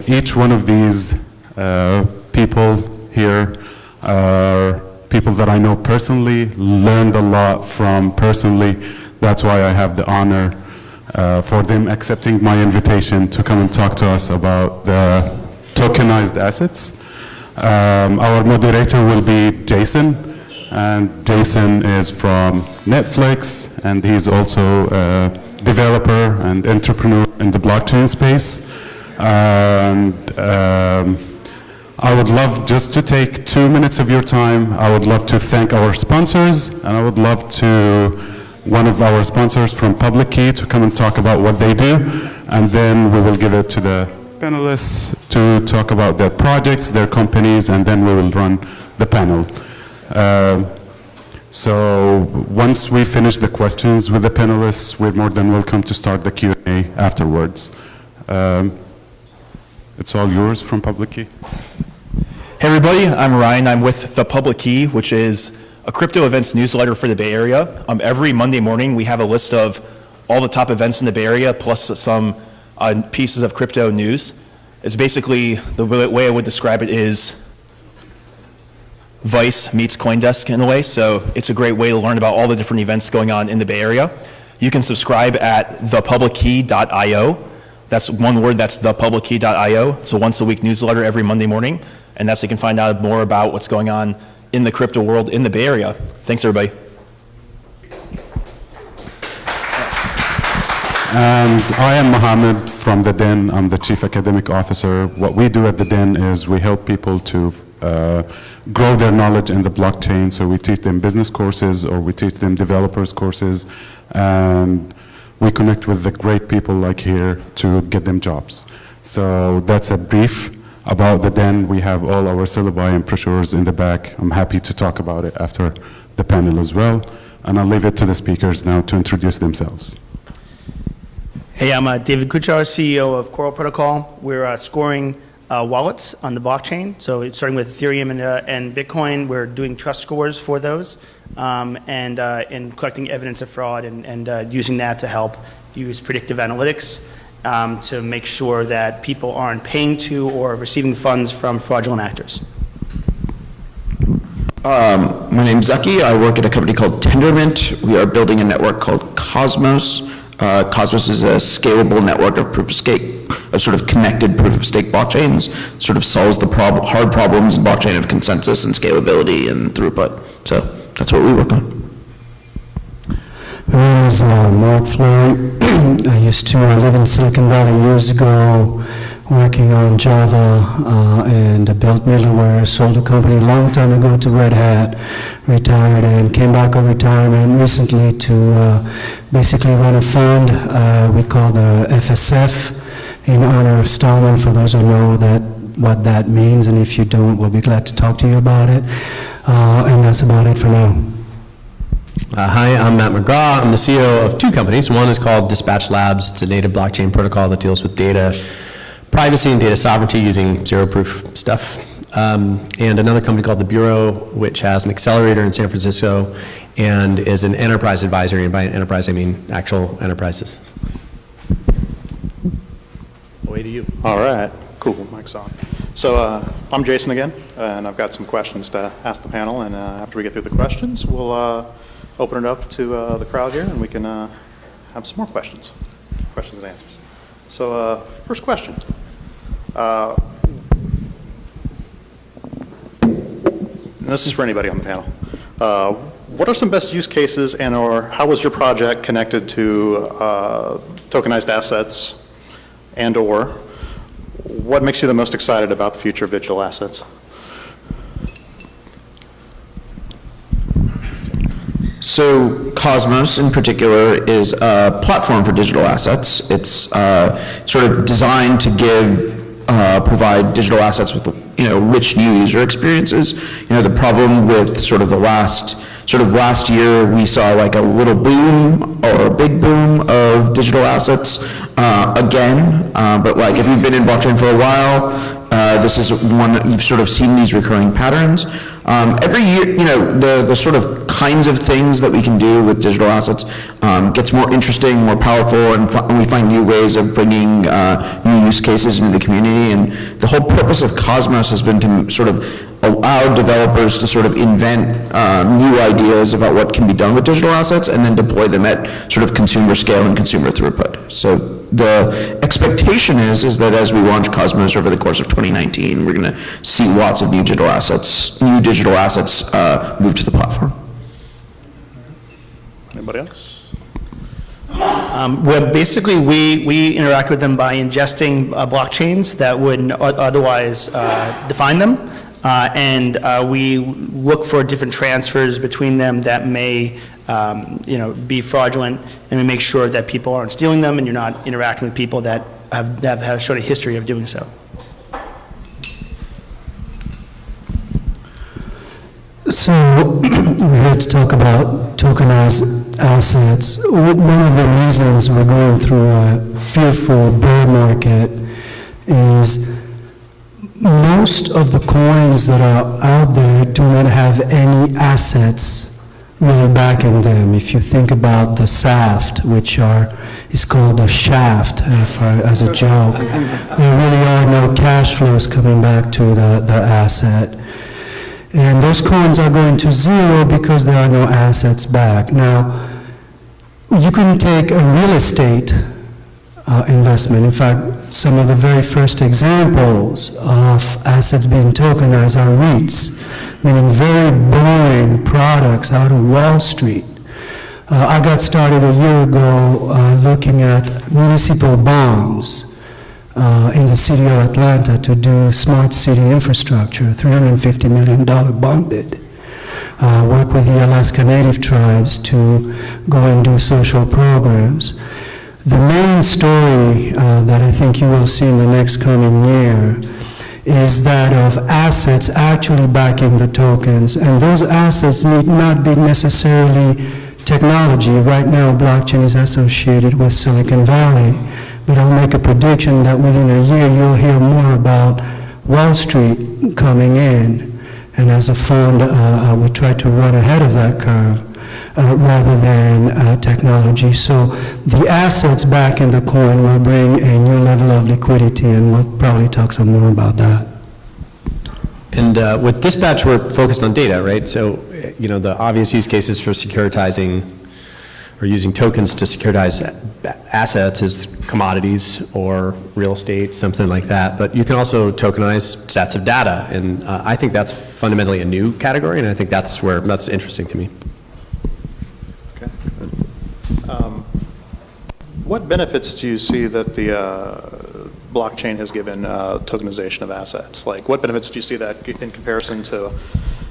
each one of these people here are people that I know personally, learned a lot from personally. That's why I have the honor for them accepting my invitation to come and talk to us about the tokenized assets. Our moderator will be Jason, and Jason is from Netflix, and he's also a developer and entrepreneur in the blockchain space. And I would love just to take 2 minutes of your time. I would love to thank our sponsors, and I would love one of our sponsors from Public Key to come and talk about what they do, and then we will give it to the panelists to talk about their projects, their companies, and then we will run the panel. So once we finish the questions with the panelists, we're more than welcome to start the Q&A afterwards. It's all yours from Public Key. Hey everybody, I'm Ryan. I'm with The Public Key, which is a crypto events newsletter for the Bay Area. Every Monday morning we have a list of all the top events in the Bay Area plus some pieces of crypto news. It's basically, the way I would describe it is Vice meets CoinDesk in a way, so it's a great way to learn about all the different events going on in the Bay Area. You can subscribe at thepublickey.io. That's one word, that's thepublickey.io. It's a once a week newsletter every Monday morning, and that's so you can find out more about what's going on in the crypto world in the Bay Area. Thanks everybody. And I am Mohammed from the Den. I'm the Chief Academic Officer. What we do at the Den is we help people to grow their knowledge in the blockchain. So we teach them business courses or we teach them developers courses. And we connect with the great people like here to get them jobs. So that's a brief about the Den. We have all our syllabi and brochures in the back. I'm happy to talk about it after the panel as well. And I'll leave it to the speakers now to introduce themselves. Hey, I'm David Kuchar, CEO of Coral Protocol. We're scoring wallets on the blockchain. So it's starting with Ethereum and Bitcoin. We're doing trust scores for those and collecting evidence of fraud and using that to help use predictive analytics to make sure that people aren't paying to or receiving funds from fraudulent actors. My name's Zaki. I work at a company called Tendermint. We are building a network called Cosmos. Cosmos is a scalable network of proof-of-stake, of sort of connected proof-of-stake blockchains. Sort of solves the hard problems in blockchain of consensus and scalability and throughput. So that's what we work on. My name is Marc Fleury. I used to live in Silicon Valley years ago, working on Java and built middleware, sold a company a long time ago to Red Hat, retired and came back on retirement recently to basically run a fund we call the FSF in honor of Stallman, for those who know what that means, and if you don't, we'll be glad to talk to you about it. And that's about it for now. Hi, I'm Matt McGraw. I'm the CEO of two companies. One is called Dispatch Labs. It's a native blockchain protocol that deals with data privacy and data sovereignty using zero-proof stuff. And another company called The Bureau, which has an accelerator in San Francisco and is an enterprise advisory. And by enterprise, I mean actual enterprises. Away to you. All right, cool, mic's on. So I'm Jason again, and I've got some questions to ask the panel, and after we get through the questions, we'll open it up to the crowd here, and we can have some more questions and answers. So first question. And this is for anybody on the panel. What are some best use cases or how was your project connected to tokenized assets or what makes you the most excited about the future of digital assets? So Cosmos in particular is a platform for digital assets. It's sort of designed to provide digital assets with rich new user experiences. The problem with sort of last year we saw like a little boom or a big boom of digital assets again. But like if you've been in blockchain for a while, This is one that you've sort of seen these recurring patterns. Every year, the sort of kinds of things that we can do with digital assets gets more interesting, more powerful, and we find new ways of bringing new use cases into the community. And the whole purpose of Cosmos has been to sort of allow developers to sort of invent new ideas about what can be done with digital assets and then deploy them at sort of consumer scale and consumer throughput. So the expectation is that as we launch Cosmos over the course of 2019, we're going to see lots of new digital assets move to the platform. Anybody else? Well, basically, we interact with them by ingesting blockchains that would otherwise define them, and we look for different transfers between them that may, be fraudulent, and we make sure that people aren't stealing them, and you're not interacting with people that have shown a history of doing so. So we're here to talk about tokenized assets. One of the reasons we're going through a fearful bear market is most of the coins that are out there do not have any assets really backing them. If you think about the SAFT, which is called the shaft as a joke, there really are no cash flows coming back to the asset. And those coins are going to zero because there are no assets back. Now, you can take a real estate investment. In fact, some of the very first examples of assets being tokenized are REITs, meaning very boring products out of Wall Street. I got started a year ago looking at municipal bonds in the city of Atlanta to do smart city infrastructure, $350 million bonded. Work with the Alaska Native tribes to go and do social programs. The main story that I think you will see in the next coming year is that of assets actually backing the tokens, and those assets need not be necessarily technology. Right now, blockchain is associated with Silicon Valley. But I'll make a prediction that within a year you'll hear more about Wall Street coming in. And as a fund, we try to run ahead of that curve rather than technology. So the assets back in the coin will bring a new level of liquidity, and we'll probably talk some more about that. And with Dispatch, we're focused on data, right? So, the obvious use cases for securitizing or using tokens to securitize assets is commodities or real estate, something like that. But you can also tokenize sets of data, and I think that's fundamentally a new category, and I think that's interesting to me. Okay. What benefits do you see that the blockchain has given tokenization of assets? Like, what benefits do you see that in comparison to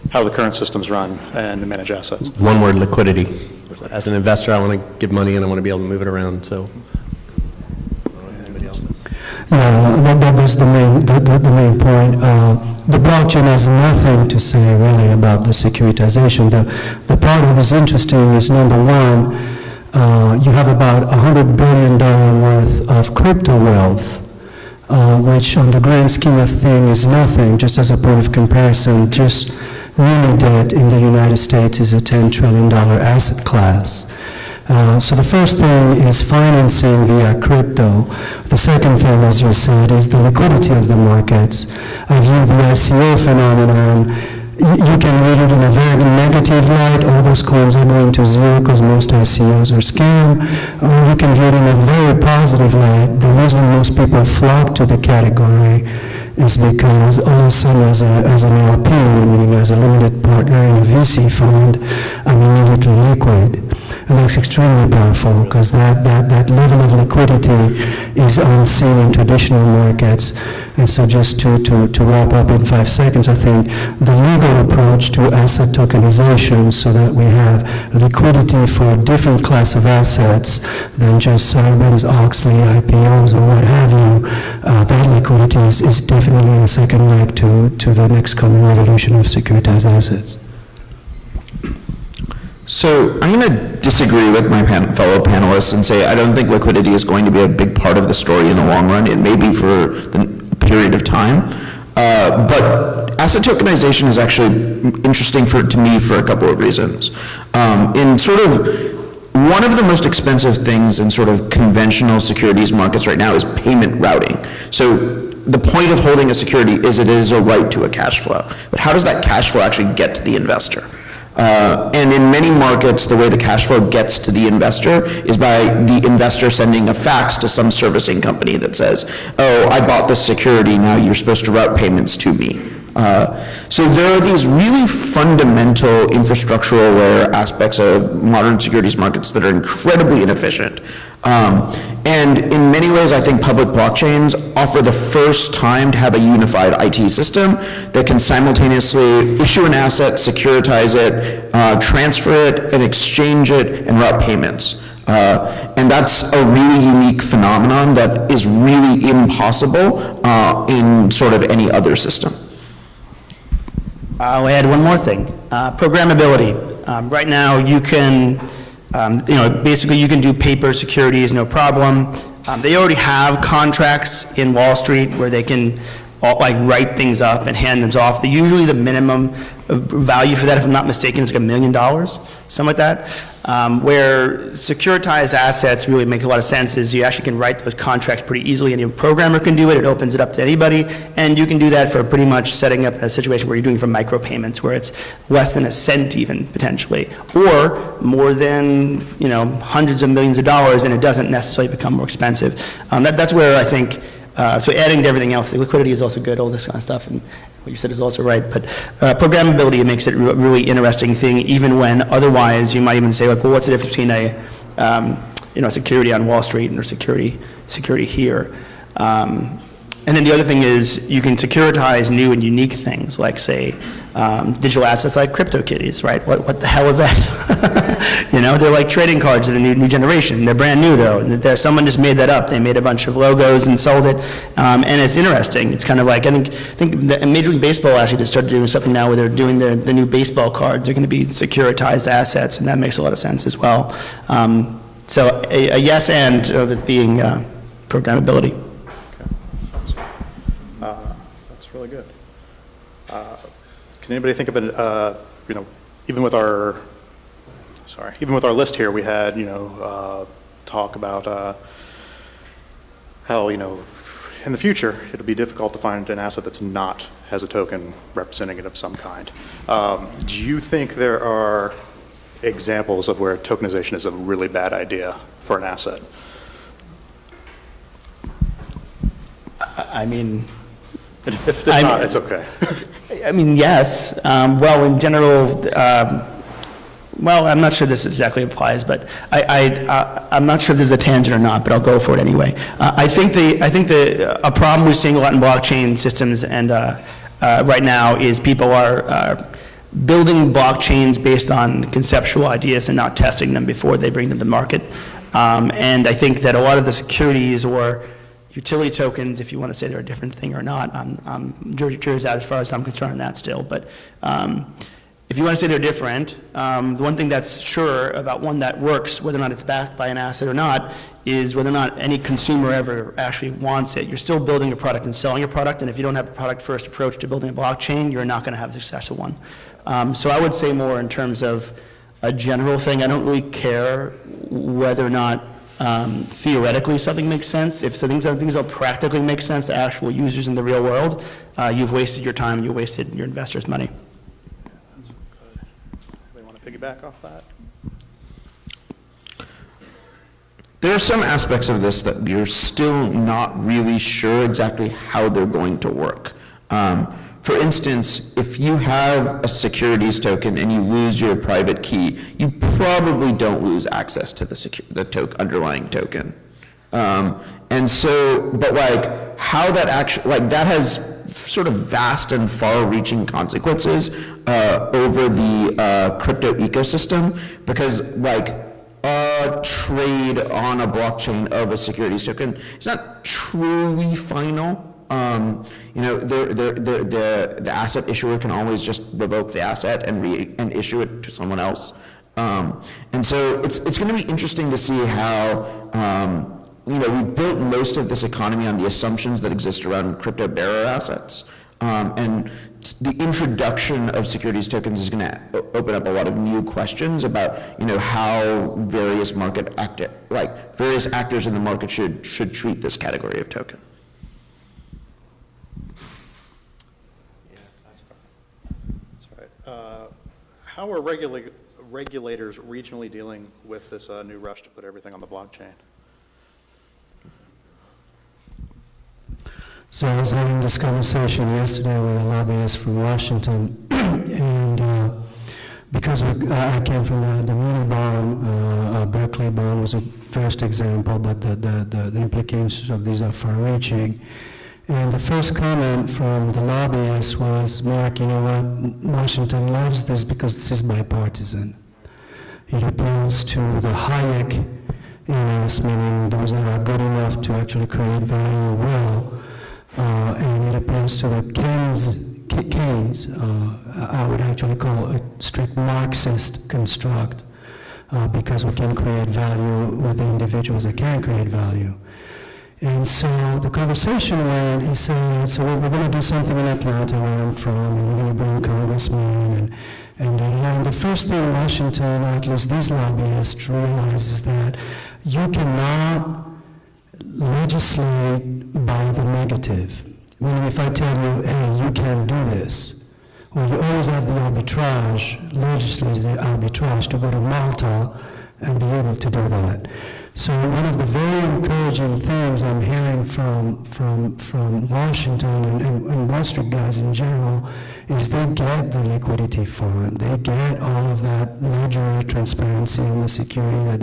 how the current systems run and manage assets? One word: liquidity. As an investor, I want to give money and I want to be able to move it around. So, anybody else? Yeah, that's the main point. The blockchain has nothing to say really about the securitization. The part that is interesting is, number one, you have about $100 billion worth of crypto wealth, which on the grand scheme of things is nothing. Just as a point of comparison, just muni debt in the United States is a $10 trillion asset class. So the first thing is financing via crypto. The second thing, as you said, is the liquidity of the markets. I view the ICO phenomenon, you can read it in a very negative light, all those coins are going to zero because most ICOs are scam, or you can view it in a very positive light. The reason most people flock to the category is because all of a sudden as an LP, meaning as a limited partner in a VC fund, I'm immediately liquid. And that's extremely powerful because that level of liquidity is unseen in traditional markets. And so just to wrap up in 5 seconds, I think the legal approach to asset tokenization so that we have liquidity for a different class of assets than just Sarbanes-Oxley, IPOs, or what have you, that liquidity is definitely a second leg to the next coming revolution of securitized assets. So I'm going to disagree with my fellow panelists and say I don't think liquidity is going to be a big part of the story in the long run. It may be for the period of time. But asset tokenization is actually interesting to me for a couple of reasons. In sort of one of the most expensive things in sort of conventional securities markets right now is payment routing. So the point of holding a security is it is a right to a cash flow. But how does that cash flow actually get to the investor? And in many markets, the way the cash flow gets to the investor is by the investor sending a fax to some servicing company that says, oh, I bought this security, now you're supposed to route payments to me. So there are these really fundamental infrastructural aware aspects of modern securities markets that are incredibly inefficient. And in many ways, I think public blockchains offer the first time to have a unified IT system that can simultaneously issue an asset, securitize it, transfer it, and exchange it, and route payments. And that's a really unique phenomenon that is really impossible in sort of any other system. I'll add one more thing, programmability. Right now, you can, basically you can do paper securities, no problem. They already have contracts in Wall Street where they can write things up and hand them off. Usually the minimum value for that, if I'm not mistaken, is like $1 million, something like that. Where securitized assets really make a lot of sense is you actually can write those contracts pretty easily. Any programmer can do it. It opens it up to anybody. And you can do that for pretty much setting up a situation where you're doing for micropayments, where it's less than a cent even, potentially, or more than, hundreds of millions of dollars, and it doesn't necessarily become more expensive. That's where I think, so adding to everything else, the liquidity is also good, all this kind of stuff, and what you said is also right, but programmability makes it a really interesting thing, even when otherwise you might even say, well, what's the difference between a security on Wall Street and a security here? And then the other thing is you can securitize new and unique things, like, say, digital assets like CryptoKitties, right? What the hell is that? They're like trading cards of the new generation. They're brand new, though. Someone just made that up. They made a bunch of logos and sold it, and it's interesting. It's kind of like, I think Major League Baseball actually just started doing something now where they're doing the new baseball cards. They're going to be securitized assets, and that makes a lot of sense as well. So a yes and with being programmability. That's really good. Can anybody think of an, even with our list here, we had, talk about how, in the future, it'll be difficult to find an asset that's not has a token representing it of some kind. Do you think there are examples of where tokenization is a really bad idea for an asset? I mean, if not, it's okay. I mean, yes. Well, in general, I'm not sure this exactly applies, but I'm not sure if there's a tangent or not, but I'll go for it anyway. I think a problem we're seeing a lot in blockchain systems and right now is people are building blockchains based on conceptual ideas and not testing them before they bring them to market. And I think that a lot of the securities or utility tokens, if you want to say they're a different thing or not, I'm jury's out as far as I'm concerned on that still. But if you want to say they're different, the one thing that's sure about one that works, whether or not it's backed by an asset or not, is whether or not any consumer ever actually wants it. You're still building a product and selling a product, and if you don't have a product-first approach to building a blockchain, you're not going to have a successful one. So I would say more in terms of a general thing. I don't really care whether or not theoretically something makes sense. If things don't practically make sense to actual users in the real world, you've wasted your time and you wasted your investors' money. Anybody want to piggyback off that? There are some aspects of this that you're still not really sure exactly how they're going to work. For instance, if you have a securities token and you lose your private key, you probably don't lose access to the underlying token. And so, but like how that actually, like that has sort of vast and far-reaching consequences over the crypto ecosystem, because like a trade on a blockchain of a securities token is not truly final. The asset issuer can always just revoke the asset and issue it to someone else. And so it's going to be interesting to see how we've built most of this economy on the assumptions that exist around crypto bearer assets. And the introduction of securities tokens is going to open up a lot of new questions about, how various various actors in the market should treat this category of token. That's right. How are regulators regionally dealing with this new rush to put everything on the blockchain? So I was having this conversation yesterday with a lobbyist from Washington, and because I came from the Muni bond, Berkeley bond was a first example, but the implications of these are far-reaching. And the first comment from the lobbyist was, Mark, you know what, Washington loves this because this is bipartisan. It appeals to the Hayek interests, meaning those that are good enough to actually create value well. And it appeals to the Keynes, I would actually call a strict Marxist construct, because we can create value with the individuals that can create value. And so the conversation went, he said, so we're going to do something in Atlanta where I'm from, and we're going to bring congressmen, and the first thing Washington, or at least these lobbyists, realize is that you cannot legislate by the negative. Meaning if I tell you, hey, you can't do this, well, you always have the arbitrage, legislate the arbitrage to go to Malta and be able to do that. So one of the very encouraging things I'm hearing from Washington and Wall Street guys in general is they get the liquidity fund, they get all of that ledger transparency and the security that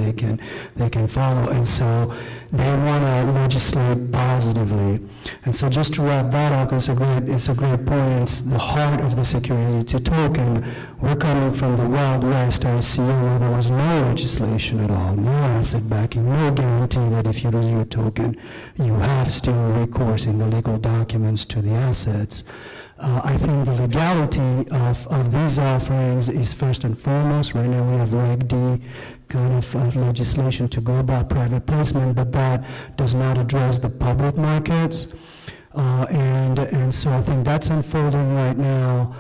they can follow, and so they want to legislate positively. And so just to wrap that up, it's a great point. It's the heart of the security token. We're coming from the Wild West ICO where there was no legislation at all, no asset backing, no guarantee that if you lose your token, you have still recourse in the legal documents to the assets. I think the legality of these offerings is first and foremost. Right now we have Reg D kind of legislation to go about private placement, but that does not address the public markets. And so I think that's unfolding right now.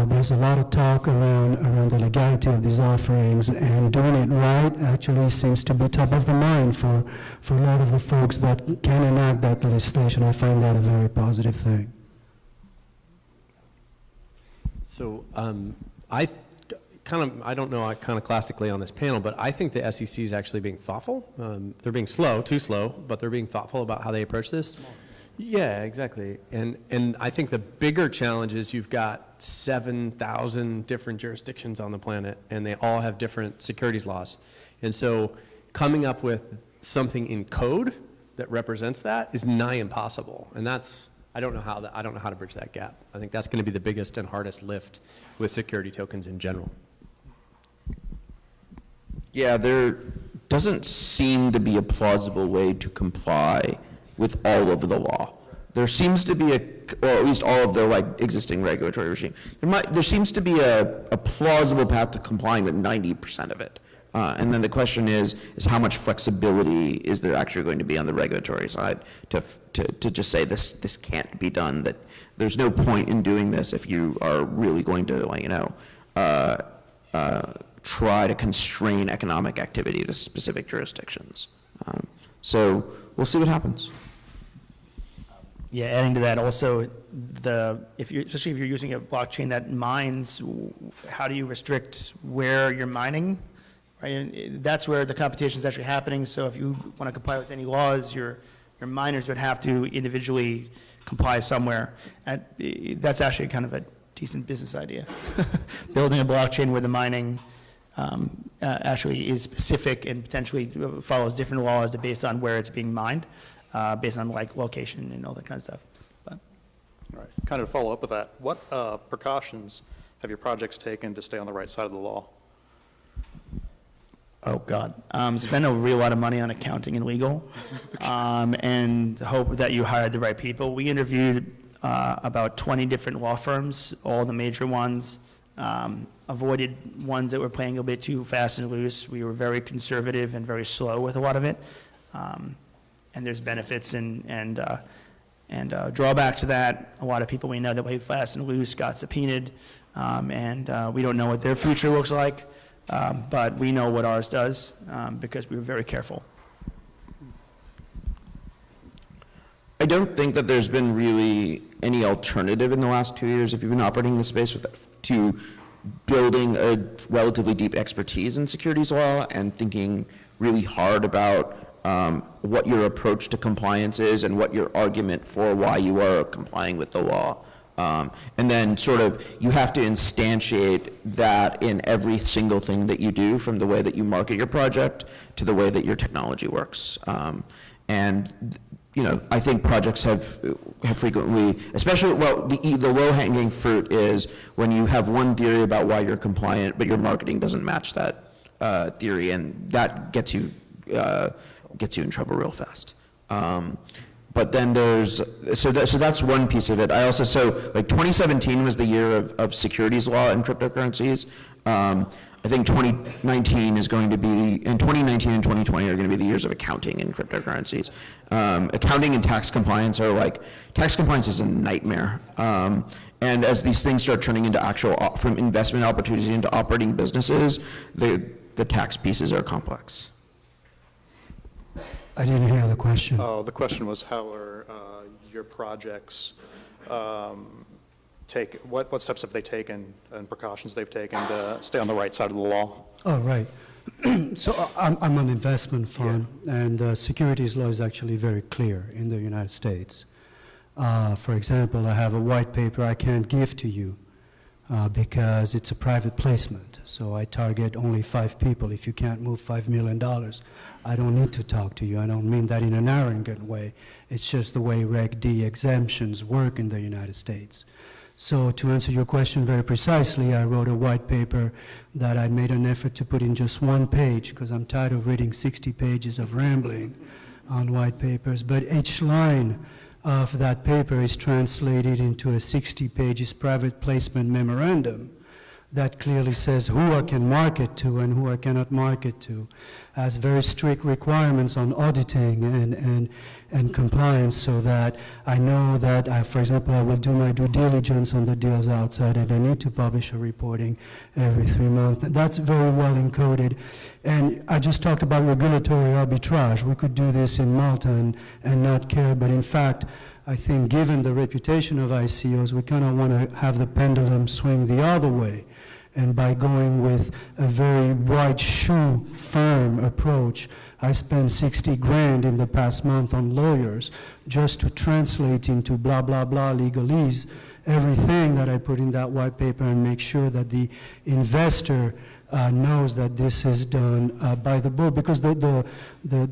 There's a lot of talk around the legality of these offerings, and doing it right actually seems to be top of the mind for a lot of the folks that can enact that legislation. I find that a very positive thing. So I don't know, kind of classically on this panel, but I think the SEC is actually being thoughtful. They're being too slow, but they're being thoughtful about how they approach this. Yeah, exactly. And I think the bigger challenge is you've got 7,000 different jurisdictions on the planet, and they all have different securities laws. And so coming up with something in code that represents that is nigh impossible. And I don't know how to bridge that gap. I think that's going to be the biggest and hardest lift with security tokens in general. Yeah, there doesn't seem to be a plausible way to comply with all of the law. There seems to be or at least all of the existing regulatory regime. There seems to be a plausible path to complying with 90% of it. And then the question is how much flexibility is there actually going to be on the regulatory side to just say this can't be done, that there's no point in doing this if you are really going to try to constrain economic activity to specific jurisdictions. So we'll see what happens. Yeah, adding to that also, especially if you're using a blockchain that mines, how do you restrict where you're mining? Right? And that's where the computation is actually happening. So if you want to comply with any laws, your miners would have to individually comply somewhere. That's actually kind of a decent business idea. Building a blockchain where the mining actually is specific and potentially follows different laws based on where it's being mined, based on location and all that kind of stuff. But. All right. Kind of to follow up with that, what precautions have your projects taken to stay on the right side of the law? Oh, God. Spend a real lot of money on accounting and legal, and hope that you hired the right people. We interviewed about 20 different law firms, all the major ones, avoided ones that were playing a bit too fast and loose. We were very conservative and very slow with a lot of it. there's benefits and drawbacks to that. A lot of people we know that play fast and loose got subpoenaed, and we don't know what their future looks like, but we know what ours does because we were very careful. I don't think that there's been really any alternative in the last 2 years, if you've been operating in the space, to building a relatively deep expertise in securities law and thinking really hard about what your approach to compliance is and what your argument for why you are complying with the law. And then sort of, you have to instantiate that in every single thing that you do, from the way that you market your project to the way that your technology works. And you know, I think projects have frequently, especially, well, the low-hanging fruit is when you have one theory about why you're compliant, but your marketing doesn't match that theory, and that gets you in trouble real fast. But then there's, so that's one piece of it. I also, so like 2017 was the year of securities law and cryptocurrencies. I think 2019 is going to be, and 2019 and 2020 are going to be the years of accounting and cryptocurrencies. Accounting and tax compliance are like, tax compliance is a nightmare. And as these things start turning into actual, from investment opportunities into operating businesses, the tax pieces are complex. I didn't hear the question. Oh, the question was, how are your projects what steps have they taken and precautions they've taken to stay on the right side of the law? Oh, right. So I'm an investment fund, and securities law is actually very clear in the United States. For example, I have a white paper I can't give to you because it's a private placement. So I target only 5 people. If you can't move $5 million, I don't need to talk to you. I don't mean that in an arrogant way. It's just the way Reg D exemptions work in the United States. So to answer your question very precisely, I wrote a white paper that I made an effort to put in just 1 page because I'm tired of reading 60 pages of rambling on white papers. But each line of that paper is translated into a 60 pages private placement memorandum that clearly says who I can market to and who I cannot market to, has very strict requirements on auditing and compliance, so that I know that, for example, I will do my due diligence on the deals outside, and I need to publish a reporting every 3 months. That's very well encoded. And I just talked about regulatory arbitrage. We could do this in Malta and not care, but in fact, I think given the reputation of ICOs, we kind of want to have the pendulum swing the other way. And by going with a very wide shoe firm approach, I spent 60 grand in the past month on lawyers just to translate into blah, blah, blah legalese everything that I put in that white paper and make sure that the investor knows that this is done by the book, because the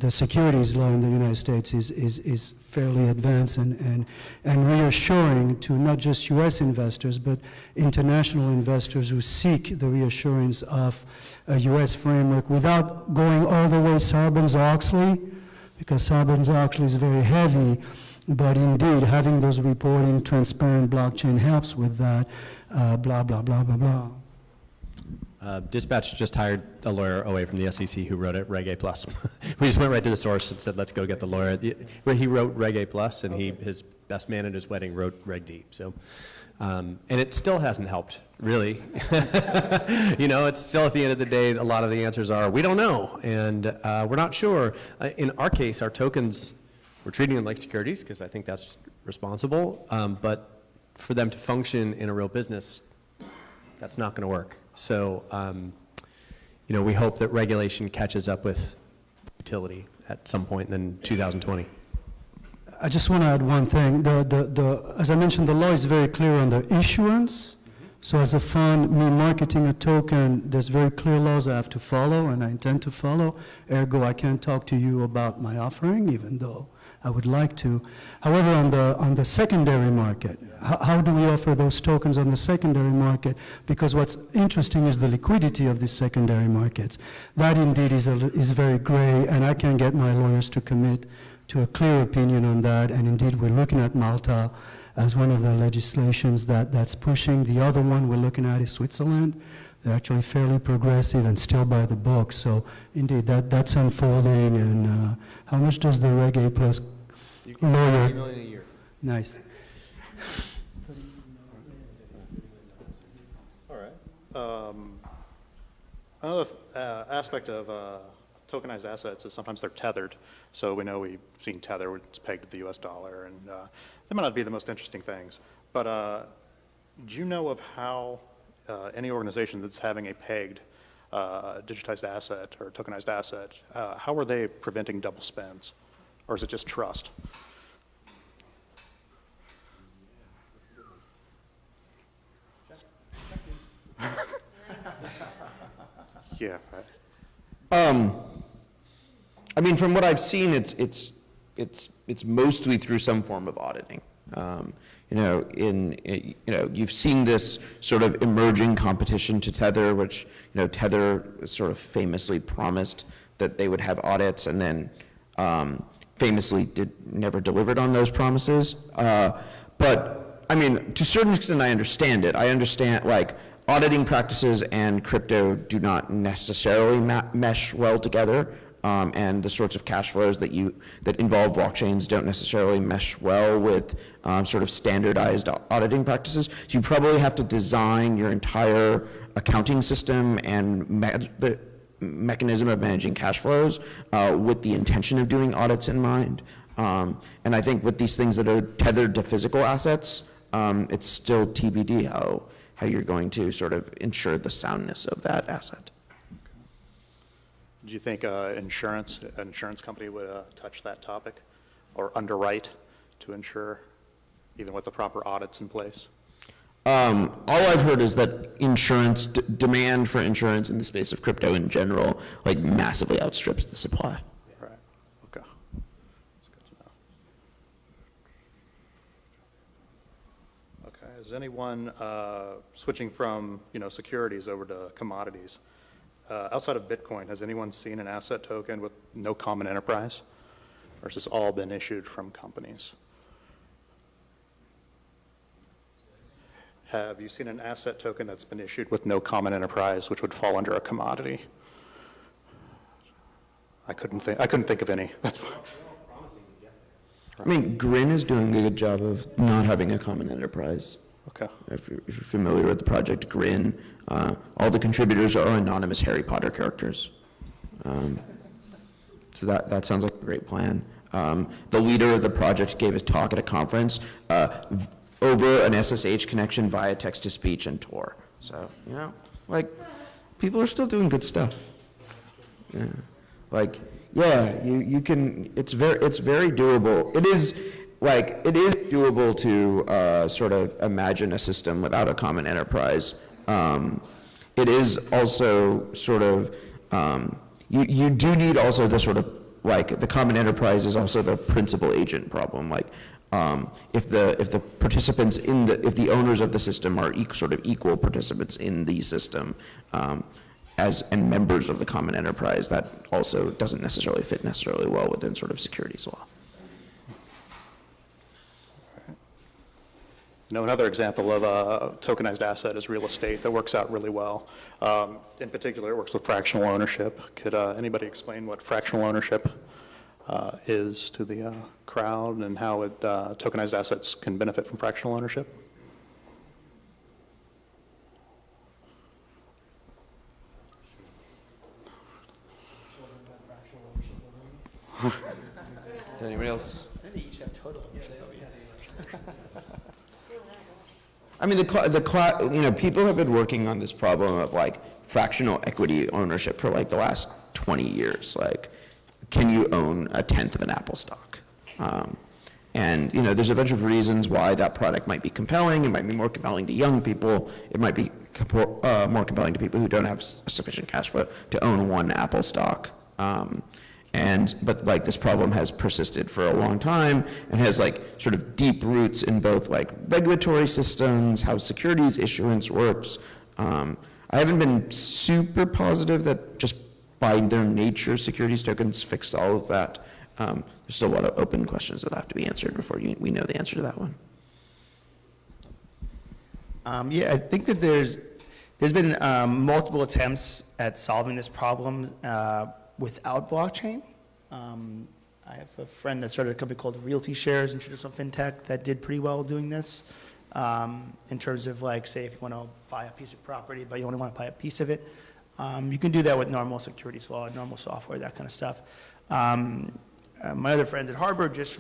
securities law in the United States is fairly advanced and reassuring to not just U.S. investors, but international investors who seek the reassurance of a U.S. framework without going all the way Sarbanes-Oxley, because Sarbanes-Oxley is very heavy. But indeed, having those reporting, transparent blockchain helps with that, blah, blah, blah, blah, blah. Dispatch just hired a lawyer away from the SEC who wrote it, Reg A+. We just went right to the source and said, let's go get the lawyer. He wrote Reg A+, and his best man at his wedding wrote Reg D. So, and it still hasn't helped, really. You know, it's still, at the end of the day, a lot of the answers are, we don't know, and we're not sure. In our case, our tokens, we're treating them like securities, because I think that's responsible, but for them to function in a real business, that's not going to work. So, you know, we hope that regulation catches up with utility at some point in 2020. I just want to add one thing. As I mentioned, the law is very clear on the issuance. So as a fund, me marketing a token, there's very clear laws I have to follow, and I intend to follow. Ergo, I can't talk to you about my offering, even though I would like to. However, on the secondary market, how do we offer those tokens on the secondary market? Because what's interesting is the liquidity of these secondary markets. That indeed is very gray, and I can get my lawyers to commit to a clear opinion on that. And indeed, we're looking at Malta as one of the legislations that's pushing. The other one we're looking at is Switzerland. they're actually fairly progressive and still by the book. So indeed, that's unfolding. And how much does the Reg A plus lawyer? $3 million a year. Nice. All right. Another aspect of tokenized assets is sometimes they're tethered. So we know we've seen Tether, it's pegged to the US dollar, and they might not be the most interesting things. But do you know of how any organization that's having a pegged digitized asset or tokenized asset, how are they preventing double spends? Or is it just trust? Yeah. Right. I mean, from what I've seen, it's mostly through some form of auditing. You've seen this sort of emerging competition to Tether, which, Tether sort of famously promised that they would have audits and then famously never delivered on those promises. But, I mean, to a certain extent, I understand it. I understand, like, auditing practices and crypto do not necessarily mesh well together. And the sorts of cash flows that involve blockchains don't necessarily mesh well with sort of standardized auditing practices. So you probably have to design your entire accounting system and the mechanism of managing cash flows with the intention of doing audits in mind. And I think with these things that are tethered to physical assets, it's still TBD how you're going to sort of ensure the soundness of that asset. Do you think an insurance company would touch that topic or underwrite to ensure, even with the proper audits in place? All I've heard is that demand for insurance in the space of crypto in general, like massively outstrips the supply. Right. Okay. That's good to know. Okay. Is anyone switching from securities over to commodities? Outside of Bitcoin, has anyone seen an asset token with no common enterprise? Or has this all been issued from companies? Have you seen an asset token that's been issued with no common enterprise, which would fall under a commodity? I couldn't think of any. That's fine. I mean, Grin is doing a good job of not having a common enterprise. Okay. If you're familiar with the project Grin, all the contributors are anonymous Harry Potter characters. So that sounds like a great plan. The leader of the project gave a talk at a conference over an SSH connection via text-to-speech and Tor. So, people are still doing good stuff. Yeah. You can, it's very doable. It is doable to sort of imagine a system without a common enterprise. It is also sort of, you do need also the sort of, the common enterprise is also the principal agent problem. If the participants if the owners of the system are sort of equal participants in the system, and members of the common enterprise, that also doesn't necessarily fit well within sort of securities law. Another example of a tokenized asset is real estate that works out really well. In particular, it works with fractional ownership. Could anybody explain what fractional ownership is to the crowd and how tokenized assets can benefit from fractional ownership? Anybody else? They each have total ownership. I mean, people have been working on this problem of fractional equity ownership for the last 20 years. Can you own a tenth of an Apple stock? And there's a bunch of reasons why that product might be compelling. It might be more compelling to young people. It might be more compelling to people who don't have sufficient cash flow to own one Apple stock. But this problem has persisted for a long time and has sort of deep roots in both regulatory systems, how securities issuance works. I haven't been super positive that just by their nature securities tokens fix all of that. There's still a lot of open questions that have to be answered before we know the answer to that one. I think that there's There's been multiple attempts at solving this problem without blockchain. I have a friend that started a company called Realty Shares in traditional fintech that did pretty well doing this. In terms of like, say, if you want to buy a piece of property, but you only want to buy a piece of it, you can do that with normal securities law, normal software, that kind of stuff. My other friends at Harvard just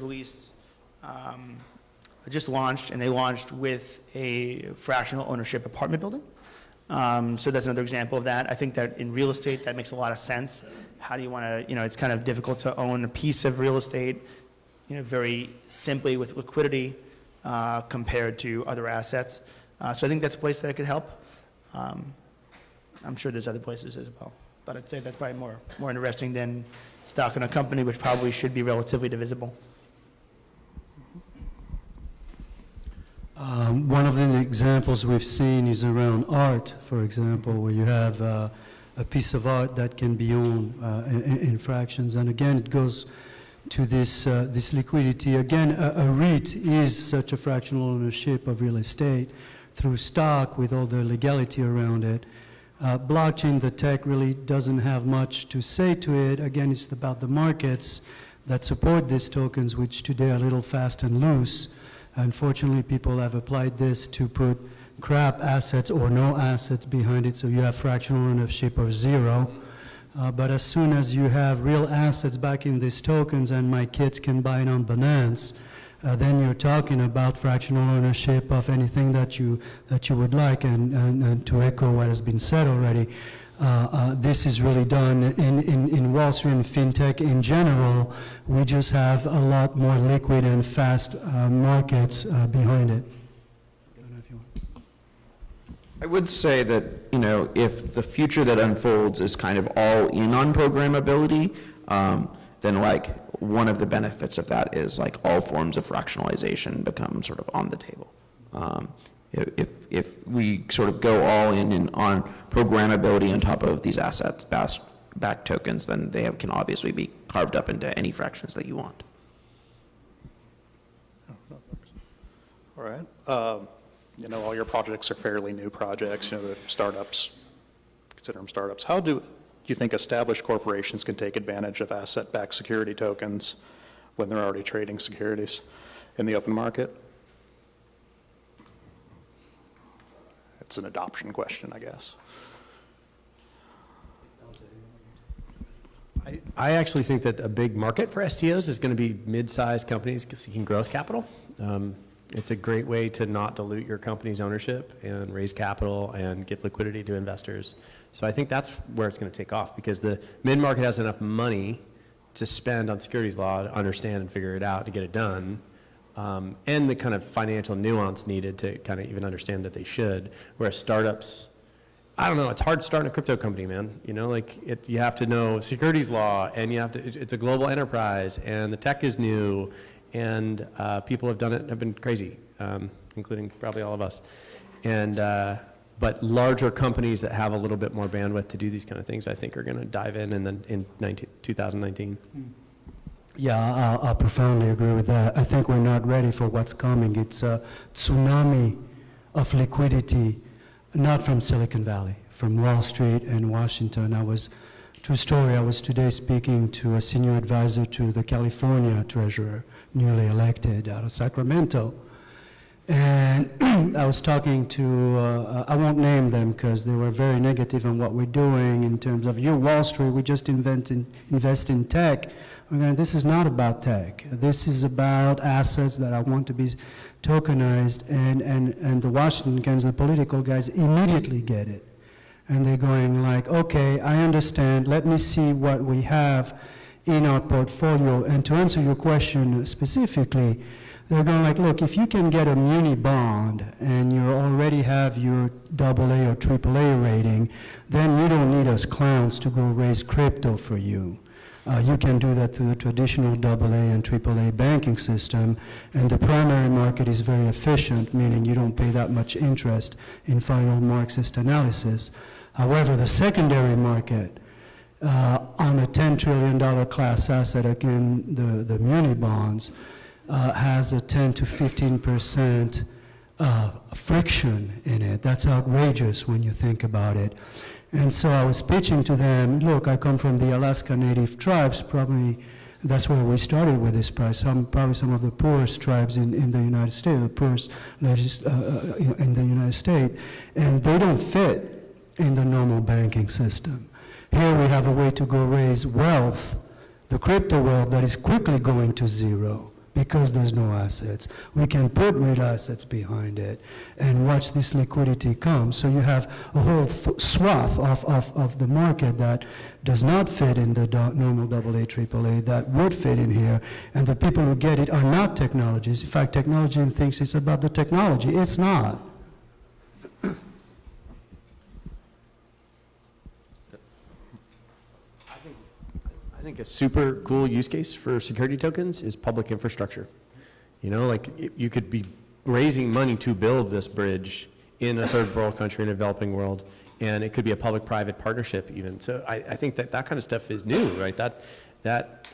launched, and they launched with a fractional ownership apartment building. So that's another example of that. I think that in real estate, that makes a lot of sense. How do you want to, it's kind of difficult to own a piece of real estate, very simply with liquidity compared to other assets. So I think that's a place that it could help. I'm sure there's other places as well. But I'd say that's probably more interesting than stock in a company, which probably should be relatively divisible. One of the examples we've seen is around art, for example, where you have a piece of art that can be owned in fractions. And again, it goes to this liquidity. Again, a REIT is such a fractional ownership of real estate through stock with all the legality around it. Blockchain, the tech, really doesn't have much to say to it. Again, it's about the markets that support these tokens, which today are a little fast and loose. Unfortunately, people have applied this to put crap assets or no assets behind it, so you have fractional ownership of zero. But as soon as you have real assets backing these tokens and my kids can buy it on Binance, then you're talking about fractional ownership of anything that you would like. And to echo what has been said already, this is really done in Wall Street and fintech in general. We just have a lot more liquid and fast markets behind it. I don't know if you want. I would say that, if the future that unfolds is kind of all in on programmability, then like one of the benefits of that is like all forms of fractionalization become sort of on the table. If we sort of go all in on programmability on top of these asset-backed tokens, then they can obviously be carved up into any fractions that you want. All right. All your projects are fairly new projects, the startups, consider them startups. How do you think established corporations can take advantage of asset-backed security tokens when they're already trading securities in the open market? It's an adoption question, I guess. I actually think that a big market for STOs is going to be mid-sized companies seeking growth capital. It's a great way to not dilute your company's ownership and raise capital and give liquidity to investors. So I think that's where it's going to take off, because the mid-market has enough money to spend on securities law to understand and figure it out to get it done, and the kind of financial nuance needed to kind of even understand that they should. Whereas startups, I don't know, it's hard starting a crypto company, man. You have to know securities law, and it's a global enterprise, and the tech is new, and people have done it and have been crazy, including probably all of us. But larger companies that have a little bit more bandwidth to do these kind of things, I think, are going to dive in 2019. Yeah, I profoundly agree with that. I think we're not ready for what's coming. It's a tsunami of liquidity, not from Silicon Valley, from Wall Street and Washington. True story, I was today speaking to a senior advisor to the California treasurer, newly elected out of Sacramento. And I was talking to, I won't name them because they were very negative on what we're doing in terms of, you're Wall Street, we just invest in tech. I'm going, this is not about tech. This is about assets that I want to be tokenized. And the Washington guys, the political guys, immediately get it. And they're going like, okay, I understand, let me see what we have in our portfolio. And to answer your question specifically, they're going like, look, if you can get a muni bond and you already have your AA or AAA rating, then you don't need us clowns to go raise crypto for you. You can do that through the traditional AA and AAA banking system, and the primary market is very efficient, meaning you don't pay that much interest in final Marxist analysis. However, the secondary market, on a $10 trillion class asset, again, the muni bonds, has a 10 to 15% friction in it. That's outrageous when you think about it. And so I was pitching to them, look, I come from the Alaska Native tribes, probably that's where we started with this price. Probably some of the poorest tribes in the United States, the poorest in the United States, and they don't fit in the normal banking system. Here we have a way to go raise wealth, the crypto wealth that is quickly going to zero because there's no assets. We can put real assets behind it and watch this liquidity come. So you have a whole swath of the market that does not fit in the normal AA, AAA that would fit in here. And the people who get it are not technologists. In fact, technology thinks it's about the technology. It's not. I think a super cool use case for security tokens is public infrastructure. You know, like you could be raising money to build this bridge in a third world country, in a developing world, and it could be a public-private partnership even. So I think that kind of stuff is new, right? That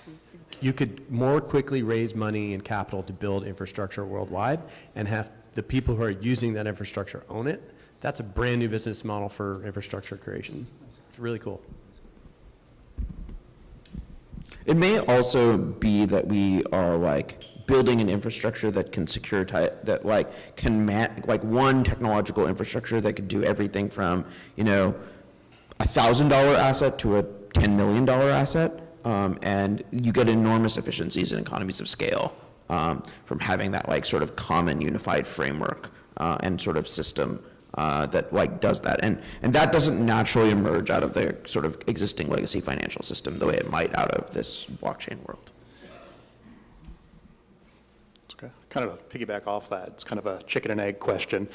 you could more quickly raise money and capital to build infrastructure worldwide and have the people who are using that infrastructure own it. That's a brand new business model for infrastructure creation. It's really cool. It may also be that we are like building an infrastructure that can securitize, that like can like one technological infrastructure that could do everything from, you know, $1,000 asset to a $10 million asset, and you get enormous efficiencies and economies of scale from having that like sort of common unified framework and sort of system that like does that, and that doesn't naturally emerge out of the sort of existing legacy financial system the way it might out of this blockchain world. Okay. Kind of piggyback off that, it's kind of a chicken and egg question.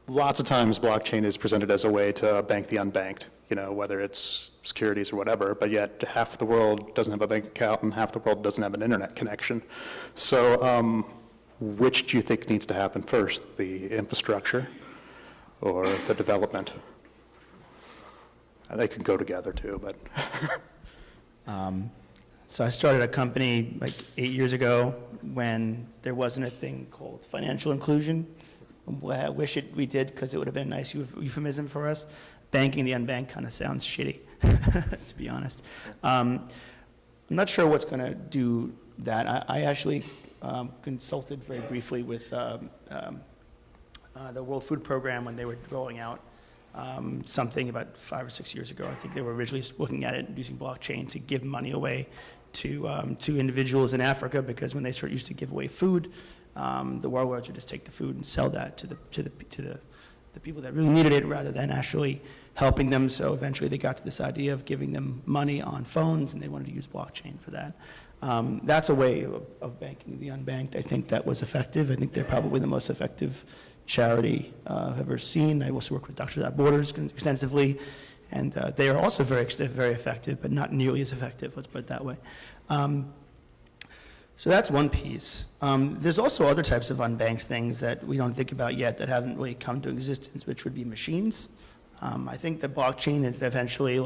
Lots of times blockchain is presented as a way to bank the unbanked, you know, whether it's securities or whatever, but yet half the world doesn't have a bank account and half the world doesn't have an internet connection. So which do you think needs to happen first, the infrastructure or the development? They could go together too, but. So I started a company like 8 years ago when there wasn't a thing called financial inclusion. I wish we did, because it would have been a nice euphemism for us. Banking the unbanked kind of sounds shitty, to be honest. I'm not sure what's going to do that. I actually consulted very briefly with the World Food Program when they were rolling out something about 5 or 6 years ago. I think they were originally looking at it using blockchain to give money away to individuals in Africa, because when they used to give away food, the warlords would just take the food and sell that to the people that really needed it, rather than actually helping them. So eventually they got to this idea of giving them money on phones, and they wanted to use blockchain for that. That's a way of banking the unbanked. I think that was effective. I think they're probably the most effective charity I've ever seen. I also work with Doctors Without Borders extensively, and they are also very effective, but not nearly as effective, let's put it that way. So that's one piece. There's also other types of unbanked things that we don't think about yet that haven't really come to existence, which would be machines. I think the blockchain is eventually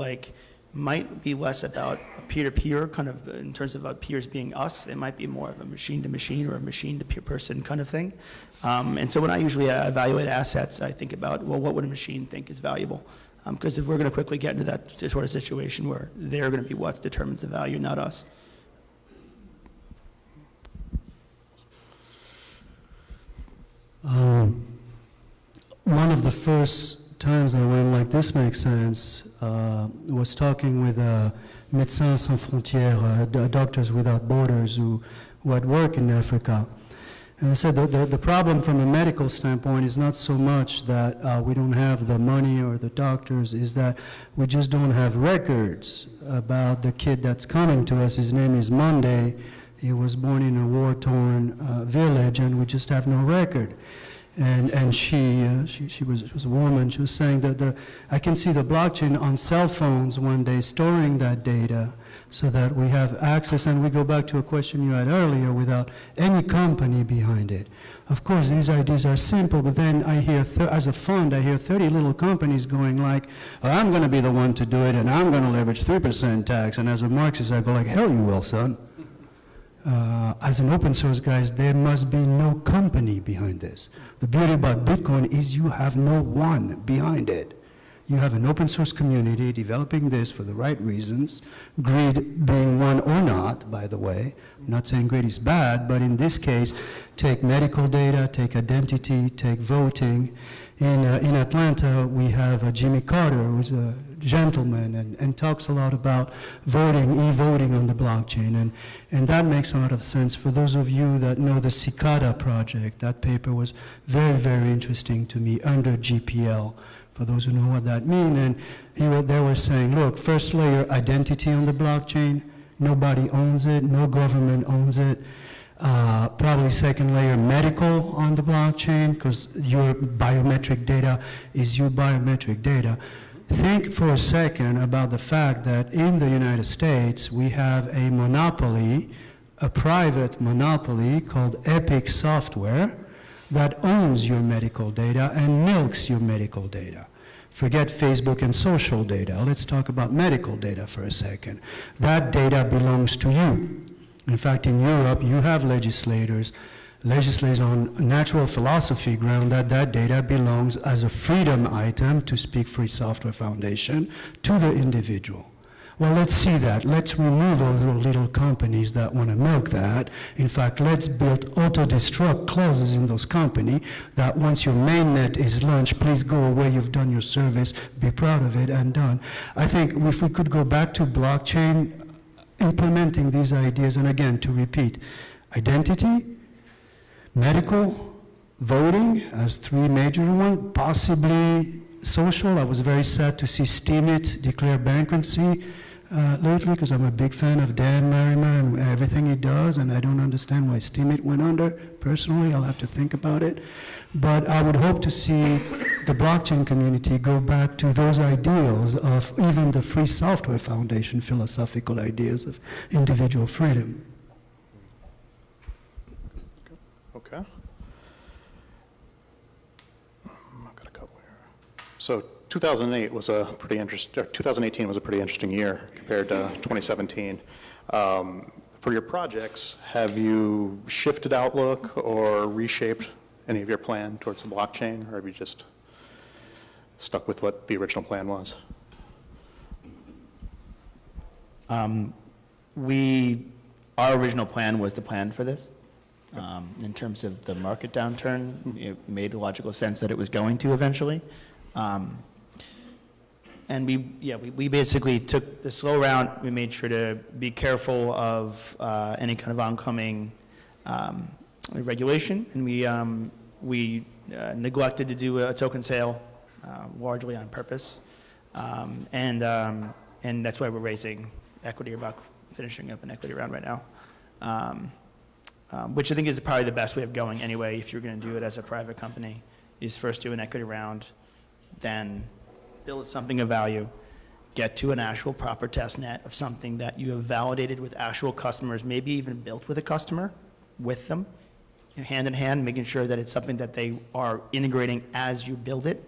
might be less about a peer-to-peer kind of, in terms of peers being us. It might be more of a machine-to-machine or a machine-to-person kind of thing. And so when I usually evaluate assets, I think about, well, what would a machine think is valuable? Because if we're going to quickly get into that sort of situation where they're going to be what determines the value, not us. One of the first times I went like this makes sense was talking with Médecins Sans Frontières, Doctors Without Borders, who had work in Africa. And I said the problem from a medical standpoint is not so much that we don't have the money or the doctors, is that we just don't have records about the kid that's coming to us. His name is Monday. He was born in a war-torn village, and we just have no record. And she was a woman. She was saying that I can see the blockchain on cell phones one day storing that data so that we have access, and we go back to a question you had earlier, without any company behind it. Of course, these ideas are simple, but then I hear, as a fund, I hear 30 little companies going like, oh, I'm going to be the one to do it, and I'm going to leverage 3% tax. And as a Marxist, I go like, hell you will, son. as an open source guys, there must be no company behind this. The beauty about Bitcoin is you have no one behind it. You have an open source community developing this for the right reasons, greed being one or not, by the way. I'm not saying greed is bad, but in this case, take medical data, take identity, take voting. In Atlanta, we have Jimmy Carter, who's a gentleman and talks a lot about voting, e-voting on the blockchain, and that makes a lot of sense. For those of you that know the Cicada project, that paper was very, very interesting to me under GPL, for those who know what that means. And they were saying, look, first layer, identity on the blockchain, nobody owns it, no government owns it. Probably second layer, medical on the blockchain, because your biometric data is your biometric data. Think for a second about the fact that in the United States, we have a monopoly, a private monopoly called Epic Software, that owns your medical data and milks your medical data. Forget Facebook and social data. Let's talk about medical data for a second. That data belongs to you. In fact, in Europe, you have legislators on natural philosophy ground that data belongs as a freedom item, to speak Free Software Foundation, to the individual. Well, let's see that. Let's remove all those little companies that want to milk that. In fact, let's build auto-destruct clauses in those companies that once your mainnet is launched, please go away, you've done your service, be proud of it, and done. I think if we could go back to blockchain, implementing these ideas, and again, to repeat, identity, medical, voting as three major ones, possibly social. I was very sad to see Steemit declare bankruptcy lately, because I'm a big fan of Dan Marimer and everything he does, and I don't understand why Steemit went under. Personally, I'll have to think about it. But I would hope to see the blockchain community go back to those ideals of even the Free Software Foundation philosophical ideas of individual freedom. Okay. I've got a couple here. So 2018 was a pretty interesting year compared to 2017. For your projects, have you shifted outlook or reshaped any of your plan towards the blockchain, or have you just stuck with what the original plan was? Our original plan was the plan for this. In terms of the market downturn, it made logical sense that it was going to eventually. And we basically took the slow route. We made sure to be careful of any kind of oncoming regulation, and we neglected to do a token sale, largely on purpose. And that's why we're raising equity, or about finishing up an equity round right now. Which I think is probably the best way of going anyway, if you're going to do it as a private company, is first do an equity round, then build something of value, get to an actual proper test net of something that you have validated with actual customers, maybe even built with a customer, with them, hand in hand, making sure that it's something that they are integrating as you build it.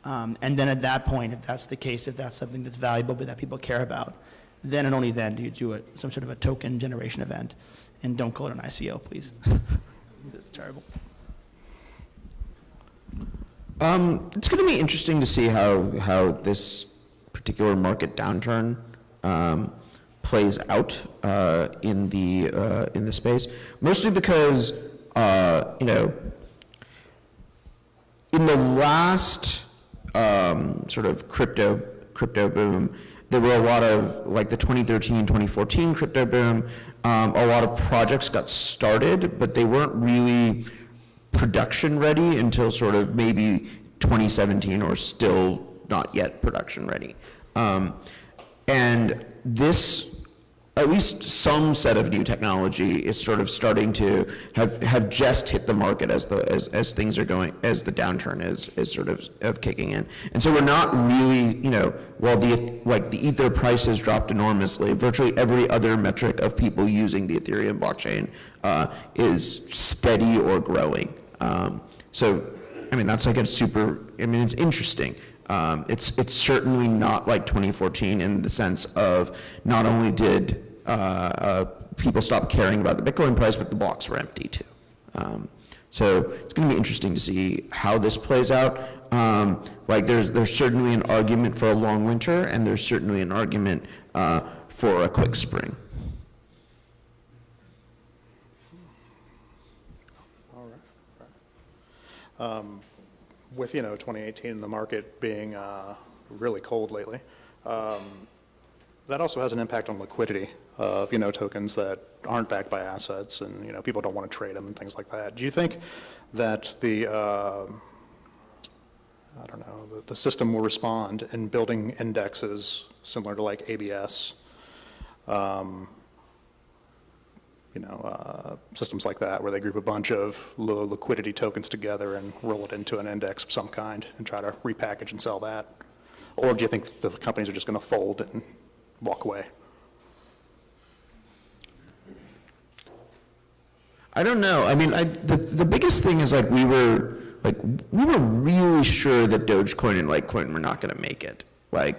And then at that point, if that's the case, if that's something that's valuable but that people care about, then and only then do you do some sort of a token generation event. And don't call it an ICO, please. It's terrible. It's going to be interesting to see how this particular market downturn plays out in the space. Mostly because in the last sort of crypto boom, there were a lot of, like the 2013, 2014 crypto boom, a lot of projects got started, but they weren't really production ready until sort of maybe 2017, or still not yet production ready. And this, at least some set of new technology is sort of starting to have just hit the market as things are going, as the downturn is sort of kicking in. And so we're not really, while the Ether price has dropped enormously, virtually every other metric of people using the Ethereum blockchain is steady or growing. So, that's like it's interesting. It's certainly not like 2014 in the sense of not only did people stopped caring about the Bitcoin price, but the blocks were empty too. So it's going to be interesting to see how this plays out. Like there's certainly an argument for a long winter, and there's certainly an argument for a quick spring. All right. With 2018 and the market being really cold lately, that also has an impact on liquidity of tokens that aren't backed by assets, and people don't want to trade them and things like that. Do you think that the I don't know, the system will respond in building indexes similar to like ABS, systems like that, where they group a bunch of low liquidity tokens together and roll it into an index of some kind and try to repackage and sell that? Or do you think the companies are just going to fold and walk away? I don't know. I mean, the biggest thing is we were really sure that Dogecoin and Litecoin were not going to make it. I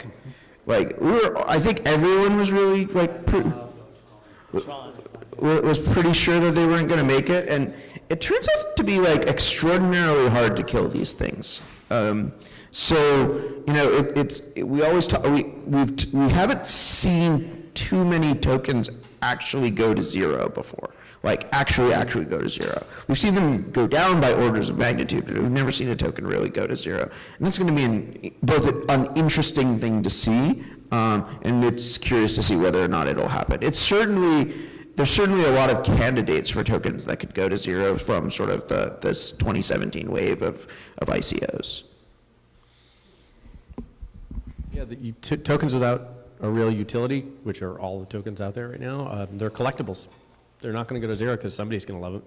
think everyone was really was pretty sure that they weren't going to make it, and it turns out to be extraordinarily hard to kill these things. We always talk. We haven't seen too many tokens actually go to zero before. Actually go to zero. We've seen them go down by orders of magnitude, but we've never seen a token really go to zero. And that's going to be both an interesting thing to see, and it's curious to see whether or not it'll happen. There's certainly a lot of candidates for tokens that could go to zero from sort of this 2017 wave of ICOs. Yeah, tokens without a real utility, which are all the tokens out there right now, they're collectibles. They're not going to go to zero because somebody's going to love it,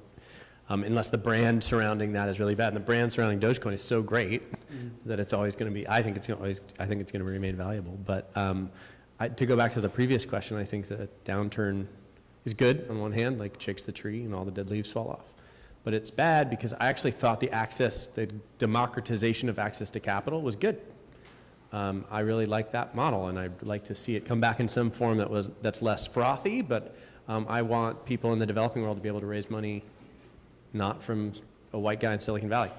unless the brand surrounding that is really bad. And the brand surrounding Dogecoin is so great that it's always going to be. I think it's going to remain valuable. But to go back to the previous question, I think the downturn is good on one hand, shakes the tree and all the dead leaves fall off. But it's bad because I actually thought the democratization of access to capital was good. I really like that model, and I'd like to see it come back in some form that's less frothy, but I want people in the developing world to be able to raise money not from a white guy in Silicon Valley.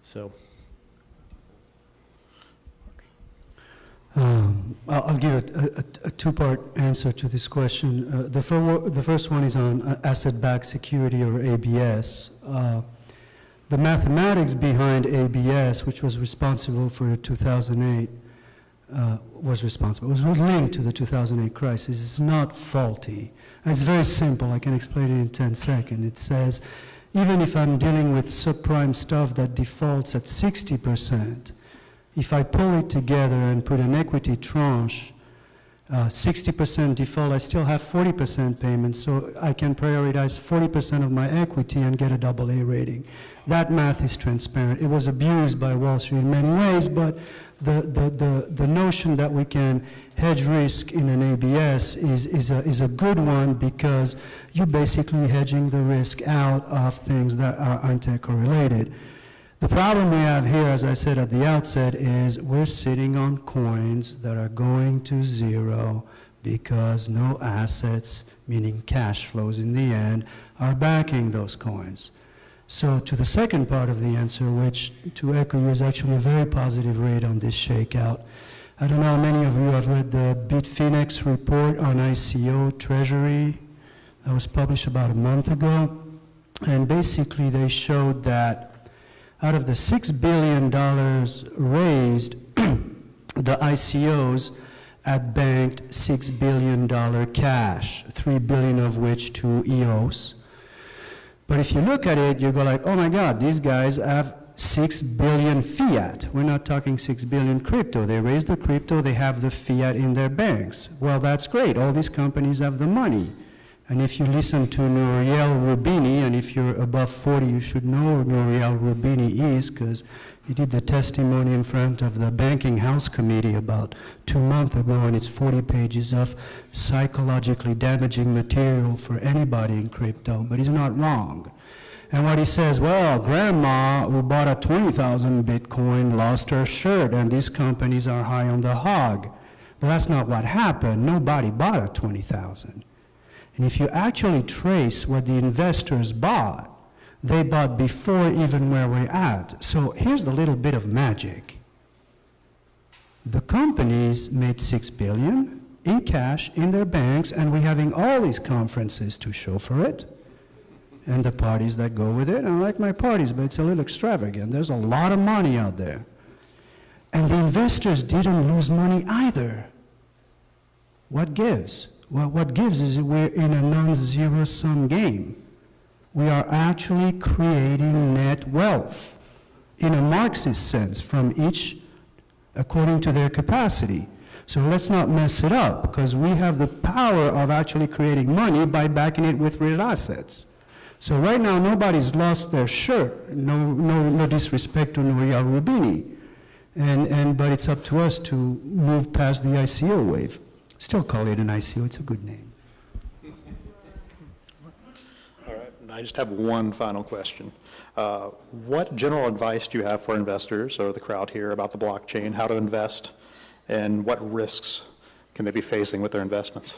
So. I'll give a two-part answer to this question. The first one is on asset-backed security, or ABS. The mathematics behind ABS, which was responsible for 2008, was linked to the 2008 crisis. It's not faulty. It's very simple. I can explain it in 10 seconds. It says, even if I'm dealing with subprime stuff that defaults at 60%, if I pull it together and put an equity tranche, 60% default, I still have 40% payment, so I can prioritize 40% of my equity and get a AA rating. That math is transparent. It was abused by Wall Street in many ways, but the notion that we can hedge risk in an ABS is a good one, because you're basically hedging the risk out of things that aren't correlated. The problem we have here, as I said at the outset, is we're sitting on coins that are going to zero because no assets, meaning cash flows in the end, are backing those coins. So to the second part of the answer, which to echo you is actually a very positive read on this shakeout. I don't know how many of you have read the Bitfinex report on ICO Treasury that was published about a month ago. And basically they showed that out of the $6 billion raised, the ICOs had banked $6 billion cash, $3 billion of which to EOS. But if you look at it, you go like, oh my God, these guys have 6 billion fiat. We're not talking 6 billion crypto. They raised the crypto, they have the fiat in their banks. Well, that's great. All these companies have the money. And if you listen to Nouriel Roubini, and if you're above 40, you should know who Nouriel Roubini is, because he did the testimony in front of the Banking House Committee about 2 months ago, and it's 40 pages of psychologically damaging material for anybody in crypto, but he's not wrong. And what he says, well, grandma who bought a 20,000 Bitcoin lost her shirt, and these companies are high on the hog. But that's not what happened. Nobody bought a 20,000. And if you actually trace what the investors bought, they bought before even where we're at. So here's the little bit of magic. The companies made $6 billion in cash in their banks, and we're having all these conferences to show for it, and the parties that go with it. I like my parties, but it's a little extravagant. There's a lot of money out there. And the investors didn't lose money either. What gives? Well, what gives is we're in a non-zero sum game. We are actually creating net wealth in a Marxist sense from each according to their capacity. So let's not mess it up, because we have the power of actually creating money by backing it with real assets. So right now, nobody's lost their shirt. No disrespect to Nouriel Roubini. But it's up to us to move past the ICO wave. Still call it an ICO, it's a good name. All right, and I just have one final question. What general advice do you have for investors or the crowd here about the blockchain, how to invest, and what risks can they be facing with their investments?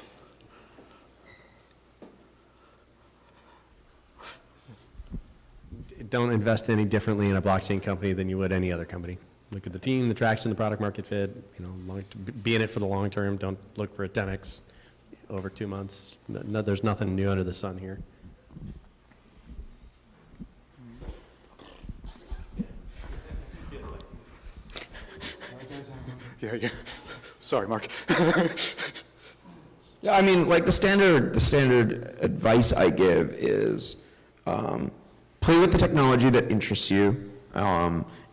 Don't invest any differently in a blockchain company than you would any other company. Look at the team, the traction, the product market fit, be in it for the long term. Don't look for a 10x over 2 months. No, there's nothing new under the sun here. Yeah. Sorry, Mark. Yeah, I mean, like the standard advice I give is play with the technology that interests you,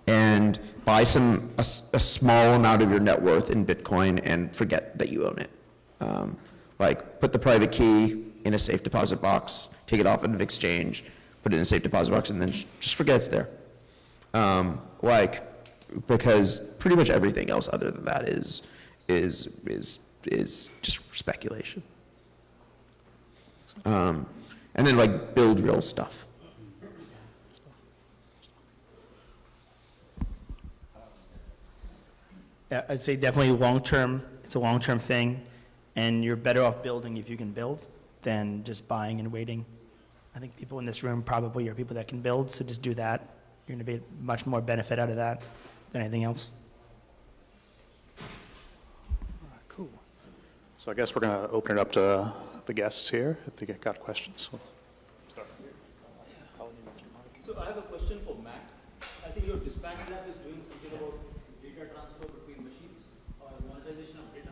and buy a small amount of your net worth in Bitcoin and forget that you own it. Like put the private key in a safe deposit box, take it off of exchange, put it in a safe deposit box, and then just forget it's there. Because pretty much everything else other than that is just speculation. And then like build real stuff. Yeah, I'd say definitely long-term, it's a long-term thing, and you're better off building if you can build than just buying and waiting. I think people in this room probably are people that can build, so just do that. You're going to be much more benefit out of that than anything else. All right, cool. So I guess we're going to open it up to the guests here if they got questions. So I have a question for Matt. I think your dispatch lab is doing something about data transfer between machines or monetization of data.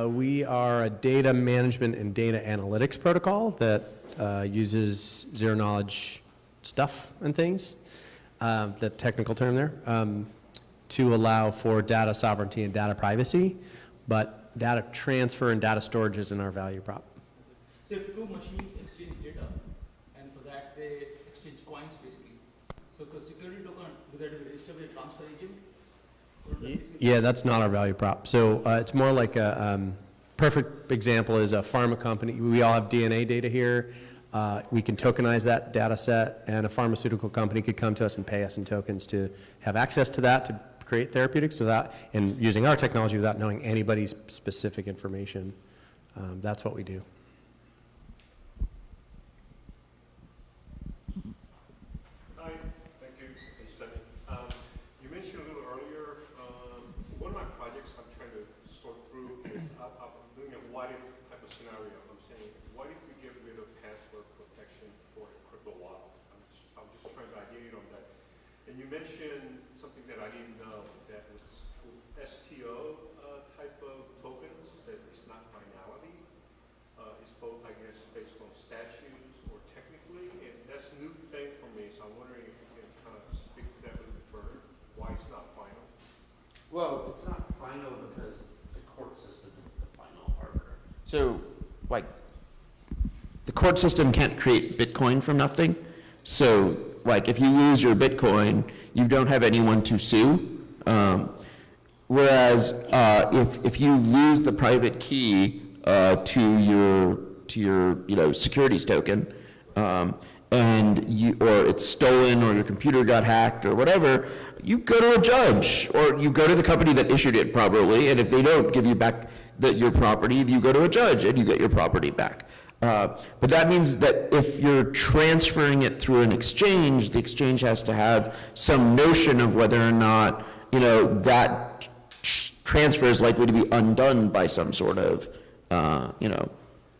We are a data management and data analytics protocol that uses zero-knowledge stuff and things, the technical term there, to allow for data sovereignty and data privacy, but data transfer and data storage is in our value prop. So if two machines exchange data, and for that they exchange coins basically, so the security token, do they register with a transfer agent? Yeah, that's not our value prop. So it's more like a perfect example is a pharma company. We all have DNA data here. We can tokenize that data set, and a pharmaceutical company could come to us and pay us in tokens to have access to that to create therapeutics and using our technology without knowing anybody's specific information. That's what we do. Hi, thank you. You mentioned a little earlier, one of my projects I'm trying to sort through is I'm doing a what if type of scenario. I'm saying, what if we get rid of password protection for a crypto wallet? I'm just trying to ideate on that. And you mentioned something that I didn't know, that was STO type of tokens, that it's not finality. It's both, I guess, based on statutes or technically, and that's a new thing for me, so I'm wondering if you can kind of speak to that a little bit further, why it's not final? Well, it's not final because the court system is the final arbiter. So, like, the court system can't create Bitcoin from nothing. So, like, if you lose your Bitcoin, you don't have anyone to sue. Whereas, if you lose the private key to your securities token, or it's stolen, or your computer got hacked, or whatever, you go to a judge, or you go to the company that issued it probably, and if they don't give you back your property, you go to a judge and you get your property back. But that means that if you're transferring it through an exchange, the exchange has to have some notion of whether or not, that transfer is likely to be undone by some sort of,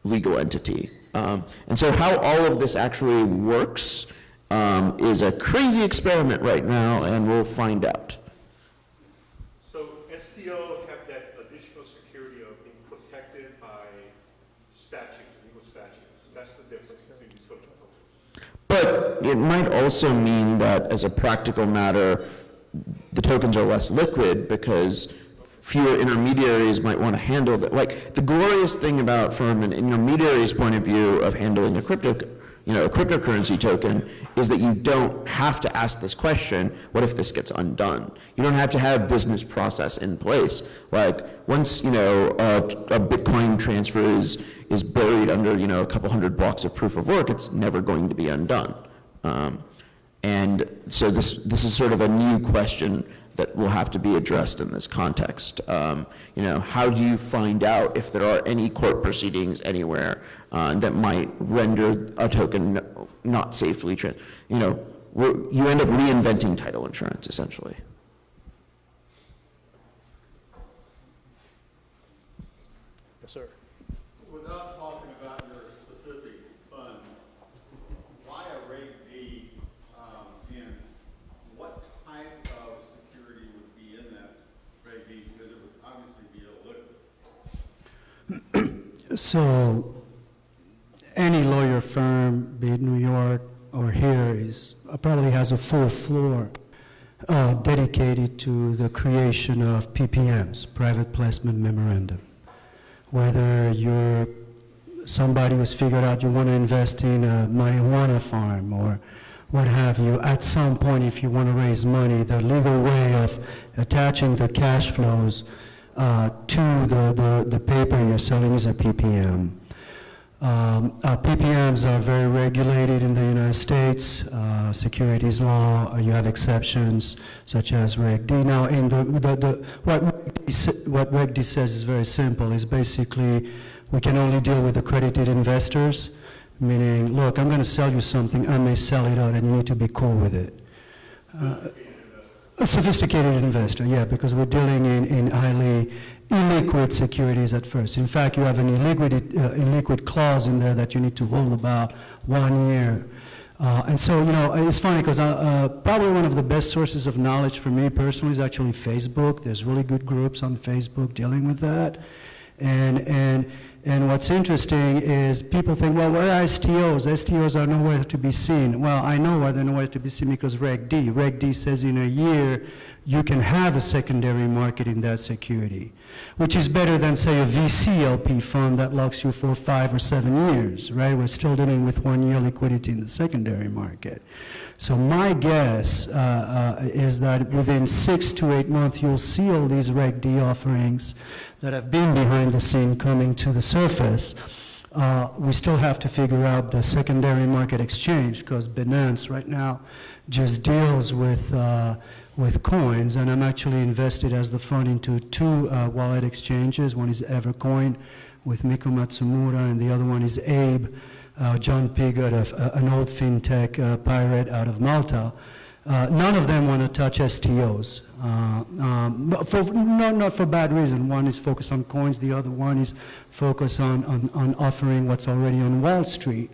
legal entity. And so how all of this actually works is a crazy experiment right now, and we'll find out. So STO have that additional security of being protected by statutes, legal statutes. That's the difference between utility tokens. But it might also mean that as a practical matter, the tokens are less liquid because fewer intermediaries might want to handle that. Like, the glorious thing about, from an intermediary's point of view of handling a cryptocurrency token, is that you don't have to ask this question, what if this gets undone? You don't have to have business process in place. Like, once, a Bitcoin transfer is buried under, a couple hundred blocks of proof of work, it's never going to be undone. And so this is sort of a new question that will have to be addressed in this context. How do you find out if there are any court proceedings anywhere that might render a token not safely, you end up reinventing title insurance, essentially. Yes, sir. Without talking about your specific fund, why a Reg D, and what type of security would be in that Reg D? Because it would obviously be illiquid. So any lawyer firm, be it New York or here, probably has a full floor dedicated to the creation of PPMs, private placement memorandum. Whether somebody was figured out you want to invest in a marijuana farm or what have you, at some point if you want to raise money, the legal way of attaching the cash flows to the paper you're selling is a PPM. PPMs are very regulated in the United States, securities law. You have exceptions such as Reg D. Now, in what Reg D says is very simple. Is basically we can only deal with accredited investors, meaning, look, I'm going to sell you something. I may sell it out, and you need to be cool with it. A sophisticated investor, yeah, because we're dealing in highly illiquid securities at first. In fact, you have an illiquid clause in there that you need to hold about 1 year. And so, it's funny because probably one of the best sources of knowledge for me personally is actually Facebook. There's really good groups on Facebook dealing with that. And what's interesting is people think, well, where are STOs? STOs are nowhere to be seen. Well, I know why they're nowhere to be seen because Reg D says in a year you can have a secondary market in that security, which is better than, say, a VC LP fund that locks you for 5 or 7 years, right? We're still dealing with 1 year liquidity in the secondary market. So my guess is that within 6 to 8 months, you'll see all these Reg D offerings that have been behind the scene coming to the surface. We still have to figure out the secondary market exchange because Binance right now just deals with coins, and I'm actually invested as the fund into 2 wallet exchanges. One is Evercoin with Miko Matsumura, and the other one is Abe, John Pigott, an old fintech pirate out of Malta. None of them want to touch STOs, not for bad reason. One is focused on coins, the other one is focused on offering what's already on Wall Street.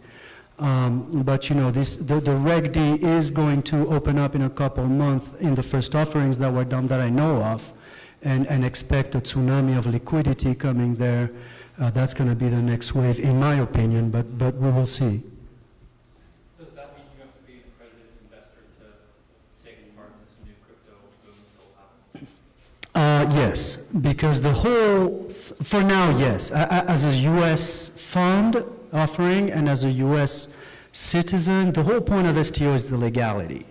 But the Reg D is going to open up in a couple months in the first offerings that were done that I know of, and expect a tsunami of liquidity coming there. That's going to be the next wave, in my opinion, but we will see. Does that mean you have to be an accredited investor to take part in this new crypto boom that will happen? Yes, because for now, yes. As a U.S. fund offering and as a U.S. citizen, the whole point of STO is the legality.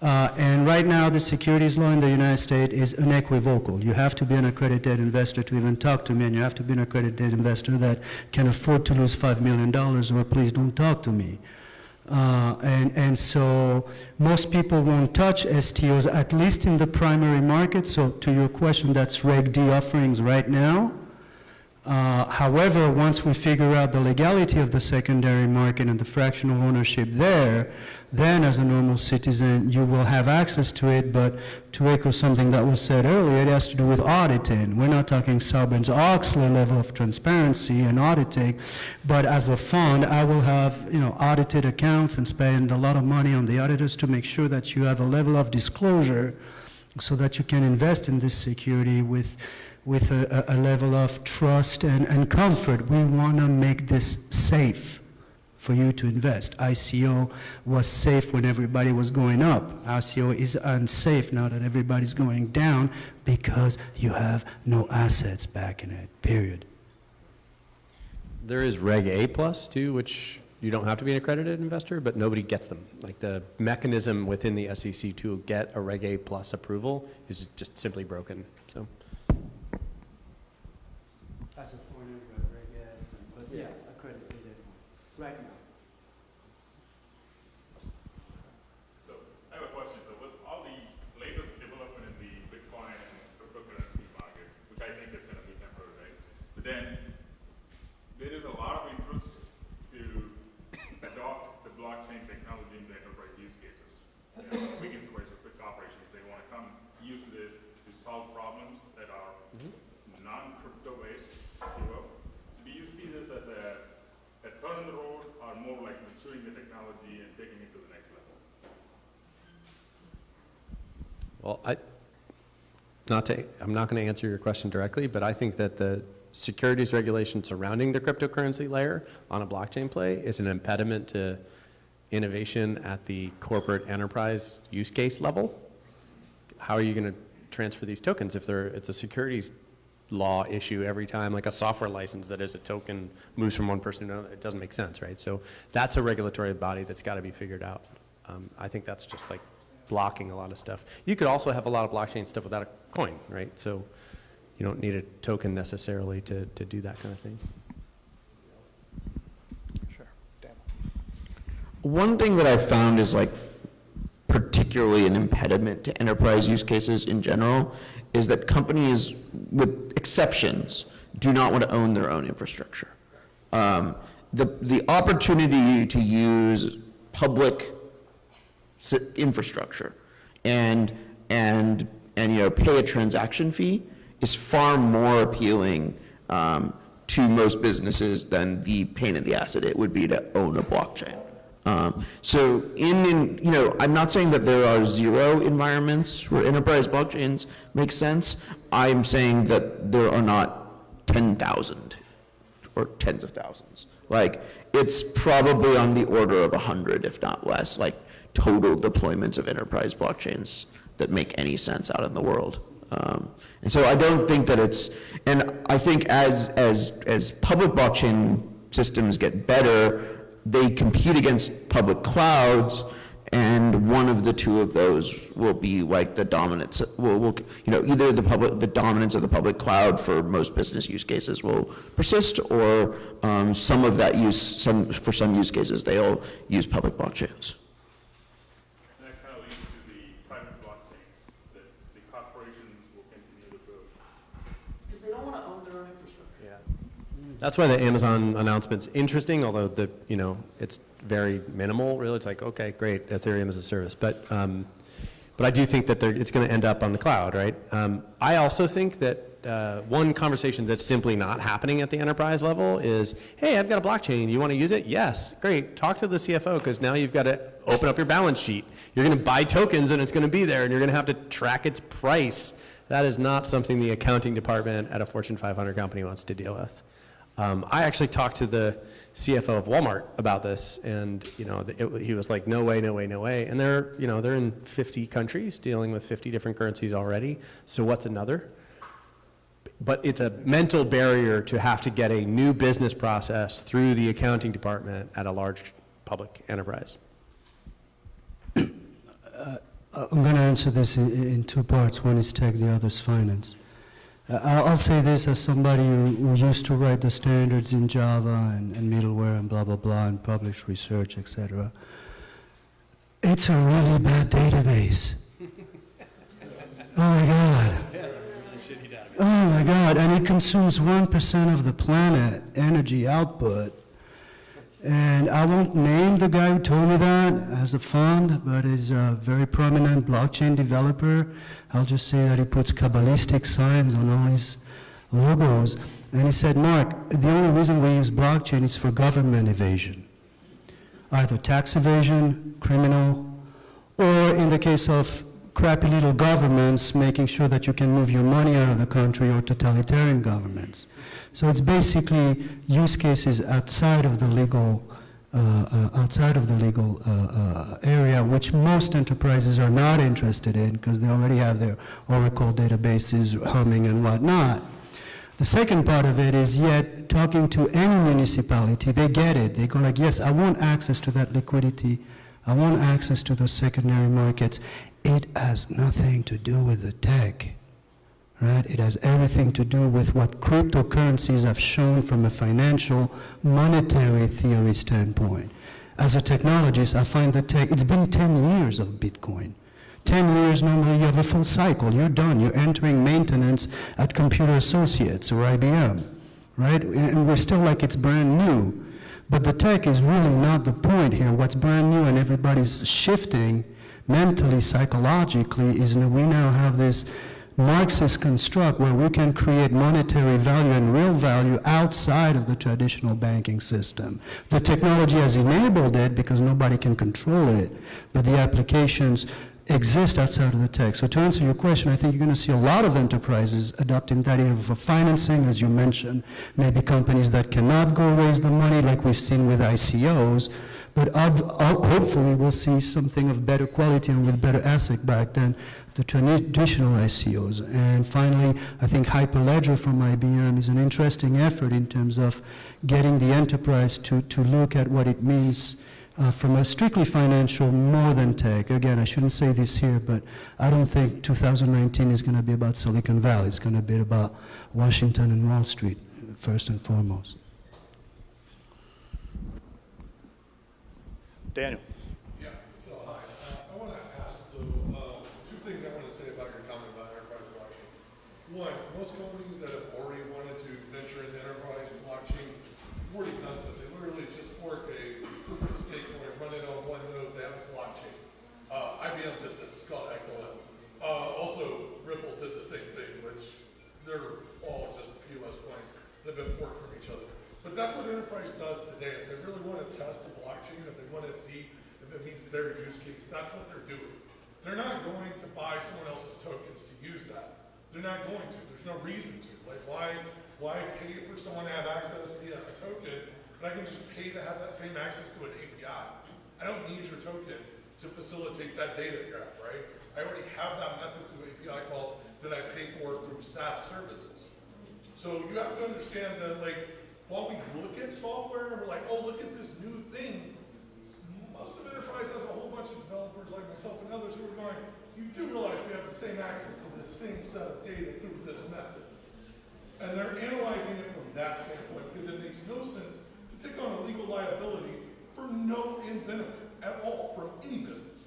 And right now, the securities law in the United States is unequivocal. You have to be an accredited investor to even talk to me, and you have to be an accredited investor that can afford to lose $5 million, or please don't talk to me. And so most people won't touch STOs, at least in the primary market. So to your question, that's Reg D offerings right now. However, once we figure out the legality of the secondary market and the fractional ownership there, then as a normal citizen, you will have access to it, but to echo something that was said earlier, it has to do with auditing. We're not talking Sarbanes-Oxley level of transparency and auditing, but as a fund, I will have, audited accounts and spend a lot of money on the auditors to make sure that you have a level of disclosure so that you can invest in this security with a level of trust and comfort. We want to make this safe for you to invest. ICO was safe when everybody was going up. ICO is unsafe now that everybody's going down because you have no assets back in it, period. There is Reg A plus too, which you don't have to be an accredited investor, but nobody gets them. Like the mechanism within the SEC to get a Reg A plus approval is just simply broken, so. As a foreigner, I guess, but yeah, accredited right now. So I have a question. So with all the latest development in the Bitcoin and cryptocurrency market, which I think is going to be temporary, right? But then there is a lot of interest to adopt the blockchain technology in the enterprise use cases. Big enterprises, big corporations, they want to come use this to solve problems that are non-crypto based, if you will. So do you see this as a turn in the road or more like maturing the technology and taking it to the next level? Well, I'm not going to answer your question directly, but I think that the securities regulation surrounding the cryptocurrency layer on a blockchain play is an impediment to innovation at the corporate enterprise use case level. How are you going to transfer these tokens if it's a securities law issue every time, like a software license that is a token moves from one person to another? It doesn't make sense, right? So that's a regulatory body that's got to be figured out. I think that's just like blocking a lot of stuff. You could also have a lot of blockchain stuff without a coin, right? So you don't need a token necessarily to do that kind of thing. Sure. Dan. One thing that I've found is like particularly an impediment to enterprise use cases in general is that companies, with exceptions, do not want to own their own infrastructure. The opportunity to use public infrastructure and pay a transaction fee is far more appealing to most businesses than the pain in the ass it would be to own a blockchain. So I'm not saying that there are zero environments where enterprise blockchains make sense. I'm saying that there are not 10,000 or tens of thousands. Like, it's probably on the order of 100, if not less, like total deployments of enterprise blockchains that make any sense out in the world. And so I don't think that and I think as public blockchain systems get better, they compete against public clouds, and one of the two of those will be like the dominance. Either the dominance of the public cloud for most business use cases will persist, or some of that for some use cases they'll use public blockchains. And that kind of leads to the private blockchains that the corporations will continue to build. Because they don't want to own their own infrastructure. Yeah. That's why the Amazon announcement's interesting, although it's very minimal. Really, it's like, okay, great, Ethereum as a service, but I do think that it's going to end up on the cloud, right? I also think that one conversation that's simply not happening at the enterprise level is, hey, I've got a blockchain. You want to use it? Yes, great. Talk to the CFO, because now you've got to open up your balance sheet. You're going to buy tokens, and it's going to be there, and you're going to have to track its price. That is not something the accounting department at a Fortune 500 company wants to deal with. I actually talked to the CFO of Walmart about this, and he was like, no way, no way, no way. And they're in 50 countries dealing with 50 different currencies already. So what's another? But it's a mental barrier to have to get a new business process through the accounting department at a large public enterprise. I'm going to answer this in two parts. One is tech, the other is finance. I'll say this as somebody who used to write the standards in Java and middleware and blah, blah, blah, and publish research, etc. It's a really bad database. Oh my God. Oh my God, and it consumes 1% of the planet energy output. And I won't name the guy who told me that as a fund, but he's a very prominent blockchain developer. I'll just say that he puts Kabbalistic signs on all his logos. And he said, Mark, the only reason we use blockchain is for government evasion. Either tax evasion, criminal, or in the case of crappy little governments, making sure that you can move your money out of the country, or totalitarian governments. So it's basically use cases outside of the legal, area, which most enterprises are not interested in because they already have their Oracle databases humming and whatnot. The second part of it is, yet talking to any municipality, they get it. They go like, yes, I want access to that liquidity. I want access to those secondary markets. It has nothing to do with the tech, right? It has everything to do with what cryptocurrencies have shown from a financial, monetary theory standpoint. As a technologist, I find the tech, it's been 10 years of Bitcoin. 10 years, normally you have a full cycle. You're done. You're entering maintenance at Computer Associates or IBM, right? And we're still like it's brand new. But the tech is really not the point here. What's brand new and everybody's shifting mentally, psychologically, is that we now have this Marxist construct where we can create monetary value and real value outside of the traditional banking system. The technology has enabled it because nobody can control it, but the applications exist outside of the tech. So to answer your question, I think you're going to see a lot of enterprises adopting that either for financing, as you mentioned, maybe companies that cannot go raise the money like we've seen with ICOs, but hopefully we'll see something of better quality and with better asset back than the traditional ICOs. And finally, I think Hyperledger from IBM is an interesting effort in terms of getting the enterprise to look at what it means from a strictly financial more than tech. Again, I shouldn't say this here, but I don't think 2019 is going to be about Silicon Valley. It's going to be about Washington and Wall Street, first and foremost. Daniel. Yeah, so hi. I want to ask, though, two things I want to say about your comment about enterprise blockchain. One, most companies that have already wanted to venture into enterprise blockchain have already done so. They literally just fork a proof of stake coin, run it on one node, they have a blockchain. IBM did this, it's called XLM. Also, Ripple did the same thing, which they're all just POS coins. They've been forked from each other. But that's what enterprise does today. If they really want to test the blockchain, if they want to see if it meets their use case, that's what they're doing. They're not going to buy someone else's tokens to use that. They're not going to. There's no reason to. Like, why pay for someone to have access via a token, but I can just pay to have that same access to an API. I don't need your token to facilitate that data graph, right? I already have that method through API calls that I pay for through SaaS services. So you have to understand that, like, while we look at software and we're like, oh, look at this new thing, most of enterprise has a whole bunch of developers like myself and others who are going, you do realize we have the same access to the same set of data through this method. And they're analyzing it from that standpoint because it makes no sense to take on a legal liability for no end benefit at all from any business.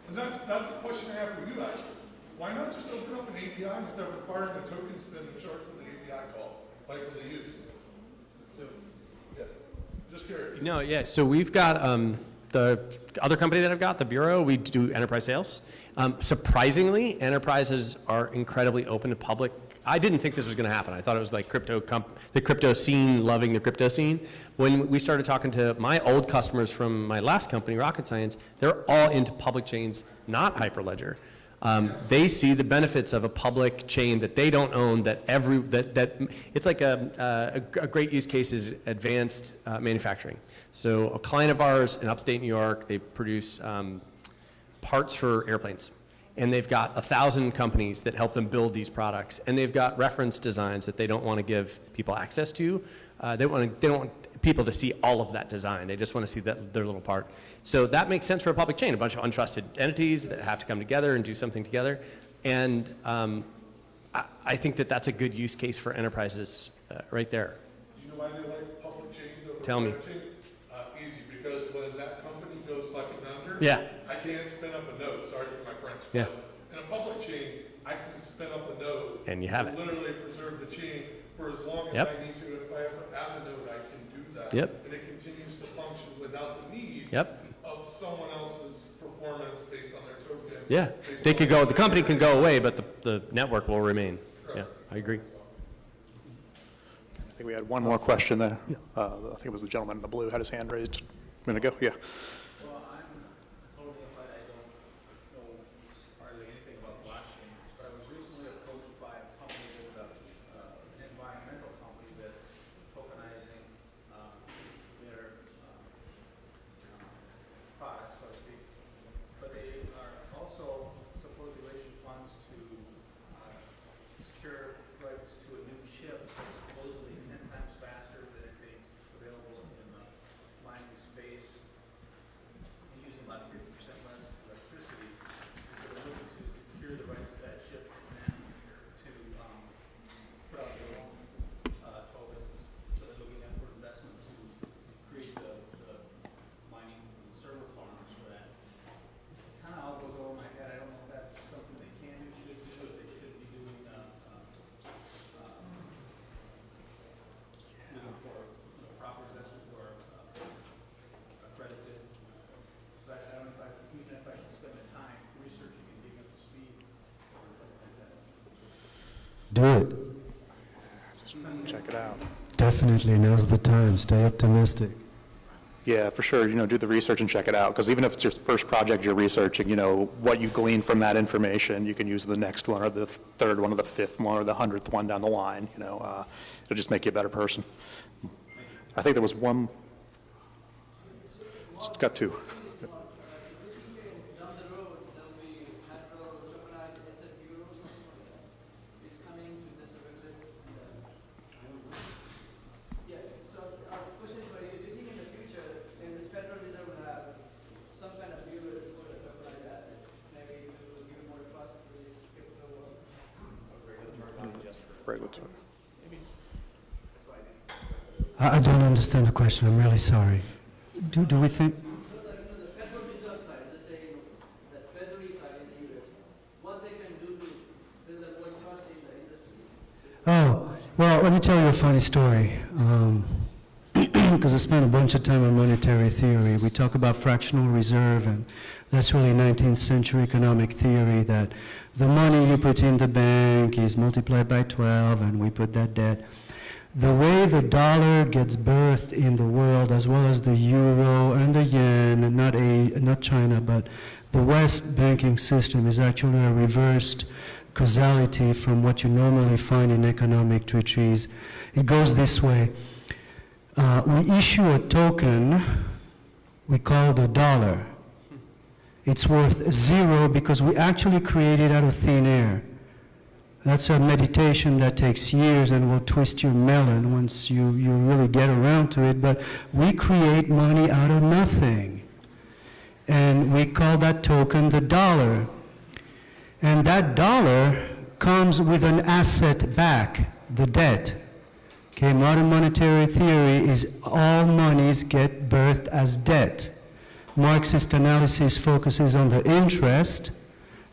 And that's a question I have for you, actually. Why not just open up an API instead of requiring a token spin and charge for the API calls, like for the use? So, yeah, just curious. No, yeah, so we've got the other company that I've got, the Bureau, we do enterprise sales. Surprisingly, enterprises are incredibly open to public. I didn't think this was going to happen. I thought it was like the crypto scene loving the crypto scene. When we started talking to my old customers from my last company, Rocket Science, they're all into public chains, not Hyperledger. They see the benefits of a public chain that they don't own, that it's like a great use case is advanced manufacturing. So a client of ours in upstate New York, they produce parts for airplanes. And they've got 1,000 companies that help them build these products. And they've got reference designs that they don't want to give people access to. They don't want people to see all of that design. They just want to see their little part. So that makes sense for a public chain, a bunch of untrusted entities that have to come together and do something together. And I think that that's a good use case for enterprises right there. Do you know why they like public chains over Tell me. private chains? Easy, because when that company goes fucking under, Yeah. I can't spin up a node, sorry for my French. Yeah. But in a public chain, I can spin up a node and you have to it. literally preserve the chain for as long as Yep. I need to. If I ever add a node, I can do that. Yep. And it continues to function without the need Yep. of someone else's performance based on their token. Yeah, based they on could their go, the company can go away, but the network will remain. Yeah, I agree. I think we had one more question there. I think it was the gentleman in the blue had his hand raised a minute ago. Yeah. Well, I'm holding but I don't know hardly anything about blockchain. But I was recently approached by a company that's an environmental company that's tokenizing their products, so to speak. But they are also supposedly raising funds to secure rights to a new chip that's supposedly 10 times faster than anything available in the mining space, and using about 50% less electricity. So they're looking to secure the rights to that chip and then to put out their own tokens. So they're looking at for investment to create the mining server farms for that. Kind of all goes over my head. I don't know if that's something they can do, should do, if they should be doing looking for proper investment or accredited. But I don't know if I, even if I should spend the time researching and being up to speed or something like that. Do it. Check it out. Definitely, now's the time. Stay optimistic. Yeah, for sure. Do the research and check it out. Because even if it's your first project you're researching, what you glean from that information, you can use the next one or the third one or the fifth one or the 100th one down the line. It'll just make you a better person. I think there was one. Got two. Down the road, there'll be tokenized asset bureau or something like that. It's coming to this regulate. Yes, so question for you, do you think in the future, in this Federal Reserve will have some kind of bureaus for the tokenized asset, maybe to give more trust to this crypto world? Regulatory. I don't understand the question. I'm really sorry. Do we think? So the Federal Reserve side, let's say, the Treasury side in the US, what they can do to build a more trust in the industry? Oh, well, let me tell you a funny story. Because I spent a bunch of time on monetary theory. We talk about fractional reserve, and that's really 19th century economic theory that the money you put in the bank is multiplied by 12, and we put that debt. The way the dollar gets birthed in the world, as well as the euro and the yen, not China, but the West banking system is actually a reversed causality from what you normally find in economic treatises. It goes this way. We issue a token we call the dollar. It's worth zero because we actually create it out of thin air. That's a meditation that takes years and will twist your melon once you really get around to it. But we create money out of nothing. And we call that token the dollar. And that dollar comes with an asset back, the debt. Okay, modern monetary theory is all monies get birthed as debt. Marxist analysis focuses on the interest.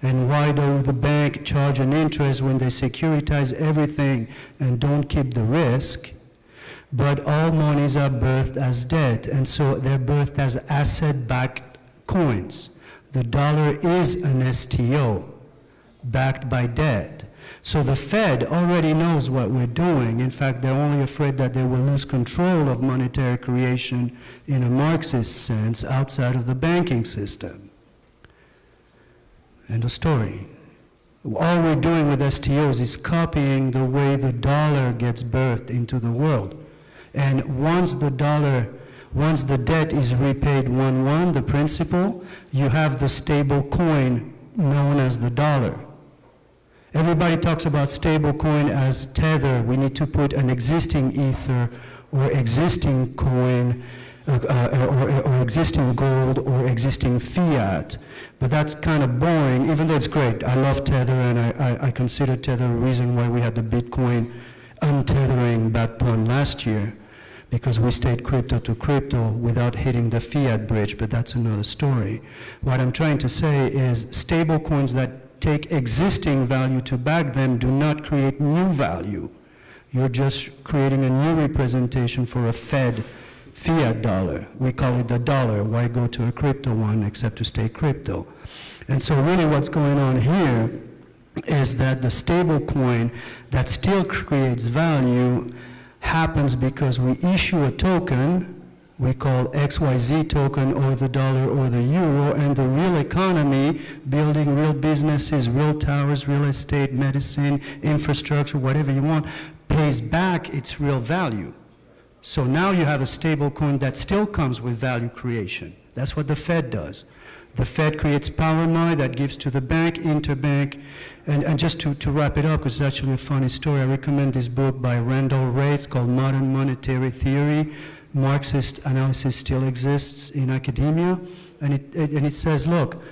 And why do the bank charge an interest when they securitize everything and don't keep the risk? But all monies are birthed as debt, and so they're birthed as asset-backed coins. The dollar is an STO, backed by debt. So the Fed already knows what we're doing. In fact, they're only afraid that they will lose control of monetary creation in a Marxist sense outside of the banking system. End of story. All we're doing with STOs is copying the way the dollar gets birthed into the world. And once the debt is repaid 1-1, the principal, you have the stable coin known as the dollar. Everybody talks about stable coin as tether. We need to put an existing ether or existing coin or existing gold or existing fiat. But that's kind of boring, even though it's great. I love Tether, and I consider Tether a reason why we had the Bitcoin untethering bad pun last year, because we stayed crypto to crypto without hitting the fiat bridge, but that's another story. What I'm trying to say is stable coins that take existing value to back them, do not create new value. You're just creating a new representation for a fiat dollar. We call it the dollar. Why go to a crypto one except to stay crypto? And so really what's going on here is that the stable coin that still creates value happens because we issue a token we call XYZ token or the dollar or the euro, and the real economy, building real businesses, real towers, real estate, medicine, infrastructure, whatever you want, pays back its real value. So now you have a stable coin that still comes with value creation. That's what the Fed does. The Fed creates power money that gives to the bank, interbank, and just to wrap it up, because it's actually a funny story, I recommend this book by Randall Wray. It's called Modern Monetary Theory. Marxist analysis still exists in academia, and it says, look,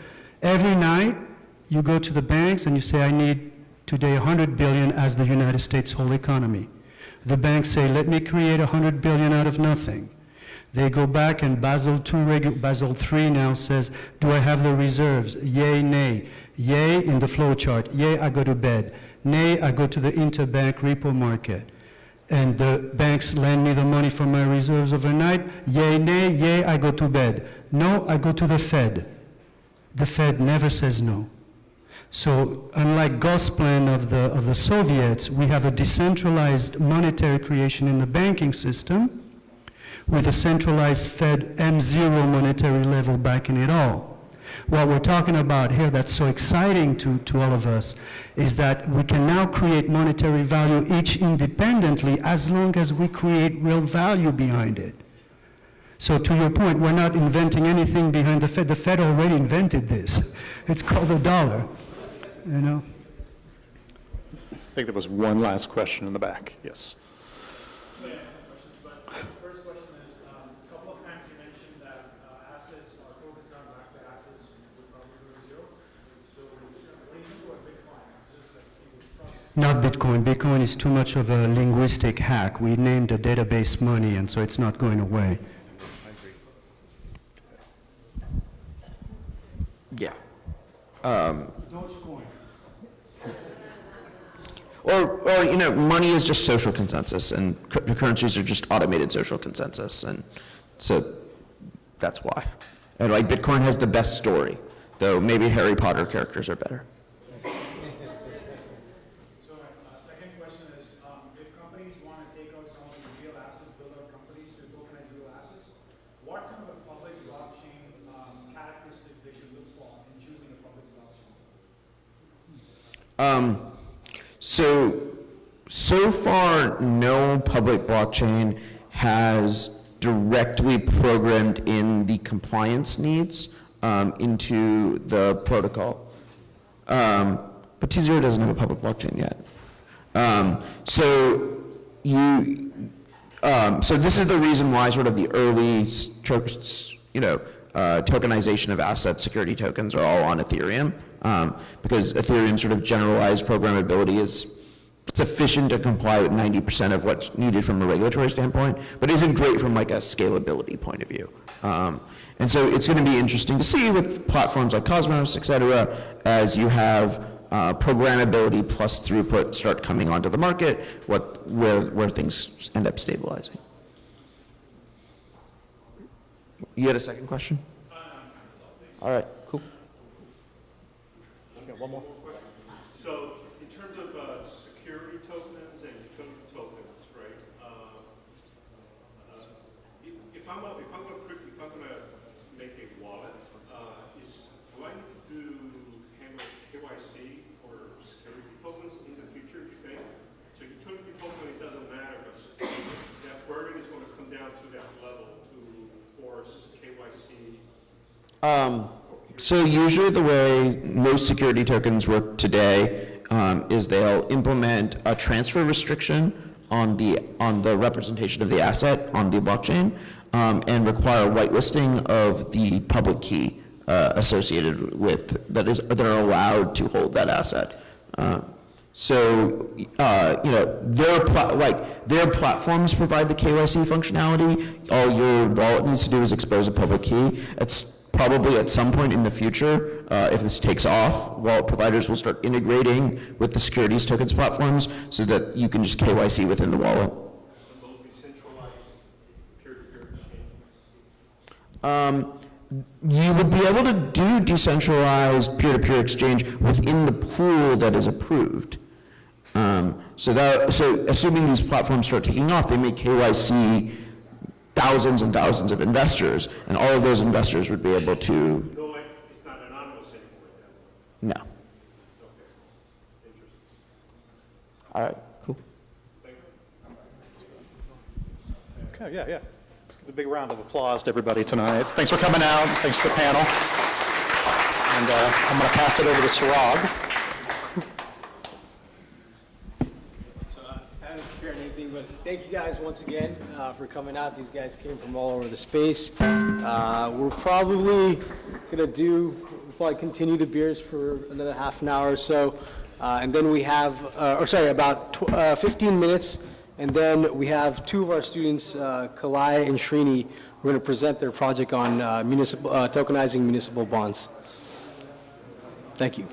every night you go to the banks and you say, I need today 100 billion as the United States whole economy. The banks say, let me create 100 billion out of nothing. They go back and Basel III now says, do I have the reserves? Yay, nay. Yay in the flow chart. Yay, I go to bed. Nay, I go to the interbank repo market. And the banks lend me the money from my reserves overnight. Yay, nay, yay, I go to bed. No, I go to the Fed. The Fed never says no. So unlike Gosplan of the Soviets, we have a decentralized monetary creation in the banking system with a centralized Fed M0 monetary level backing it all. What we're talking about here that's so exciting to all of us is that we can now create monetary value each independently as long as we create real value behind it. So to your point, we're not inventing anything behind the Fed. The Fed already invented this. It's called the dollar, you know? I think there was one last question in the back. Yes. Not Bitcoin. Bitcoin is too much of a linguistic hack. We named the database money, and so it's not going away. Yeah. Dogecoin. Or you know, money is just social consensus, and cryptocurrencies are just automated social consensus, and so that's why. And like Bitcoin has the best story, though maybe Harry Potter characters are better. So far, no public blockchain has directly programmed in the compliance needs into the protocol. But T0 doesn't have a public blockchain yet. So this is the reason why sort of the early, tokenization of asset security tokens are all on Ethereum, because Ethereum's sort of generalized programmability is sufficient to comply with 90% of what's needed from a regulatory standpoint, but isn't great from like a scalability point of view. And so it's going to be interesting to see with platforms like Cosmos, et cetera, as you have programmability plus throughput start coming onto the market, where things end up stabilizing. You had a second question? All right, cool. Okay, one more. So in terms of security tokens and utility tokens, right? If I'm gonna make a wallet, do I need to handle KYC for security tokens in the future? You think? So utility token, it doesn't matter, but that burden is going to come down to that level to force KYC. So usually the way most security tokens work today is they'll implement a transfer restriction on the representation of the asset on the blockchain and require whitelisting of the public key associated with that are allowed to hold that asset. Their platforms provide the KYC functionality. All your wallet needs to do is expose a public key. It's probably at some point in the future, if this takes off, wallet providers will start integrating with the securities tokens platforms so that you can just KYC within the wallet. You would be able to do decentralized peer-to-peer exchange within the pool that is approved. So assuming these platforms start taking off, they may KYC thousands and thousands of investors, and all of those investors would be able to. No, it's not anonymous anymore at that point. No. Okay, interesting. All right, cool. Okay, yeah. Let's give a big round of applause to everybody tonight. Thanks for coming out. Thanks to the panel. And I'm going to pass it over to Sarab. I haven't prepared anything, but thank you guys once again for coming out. These guys came from all over the space. We're probably going to we'll probably continue the beers for another half an hour or so. And then we have, about 15 minutes. And then we have two of our students, Kalai and Srini, who are going to present their project on tokenizing municipal bonds. Thank you.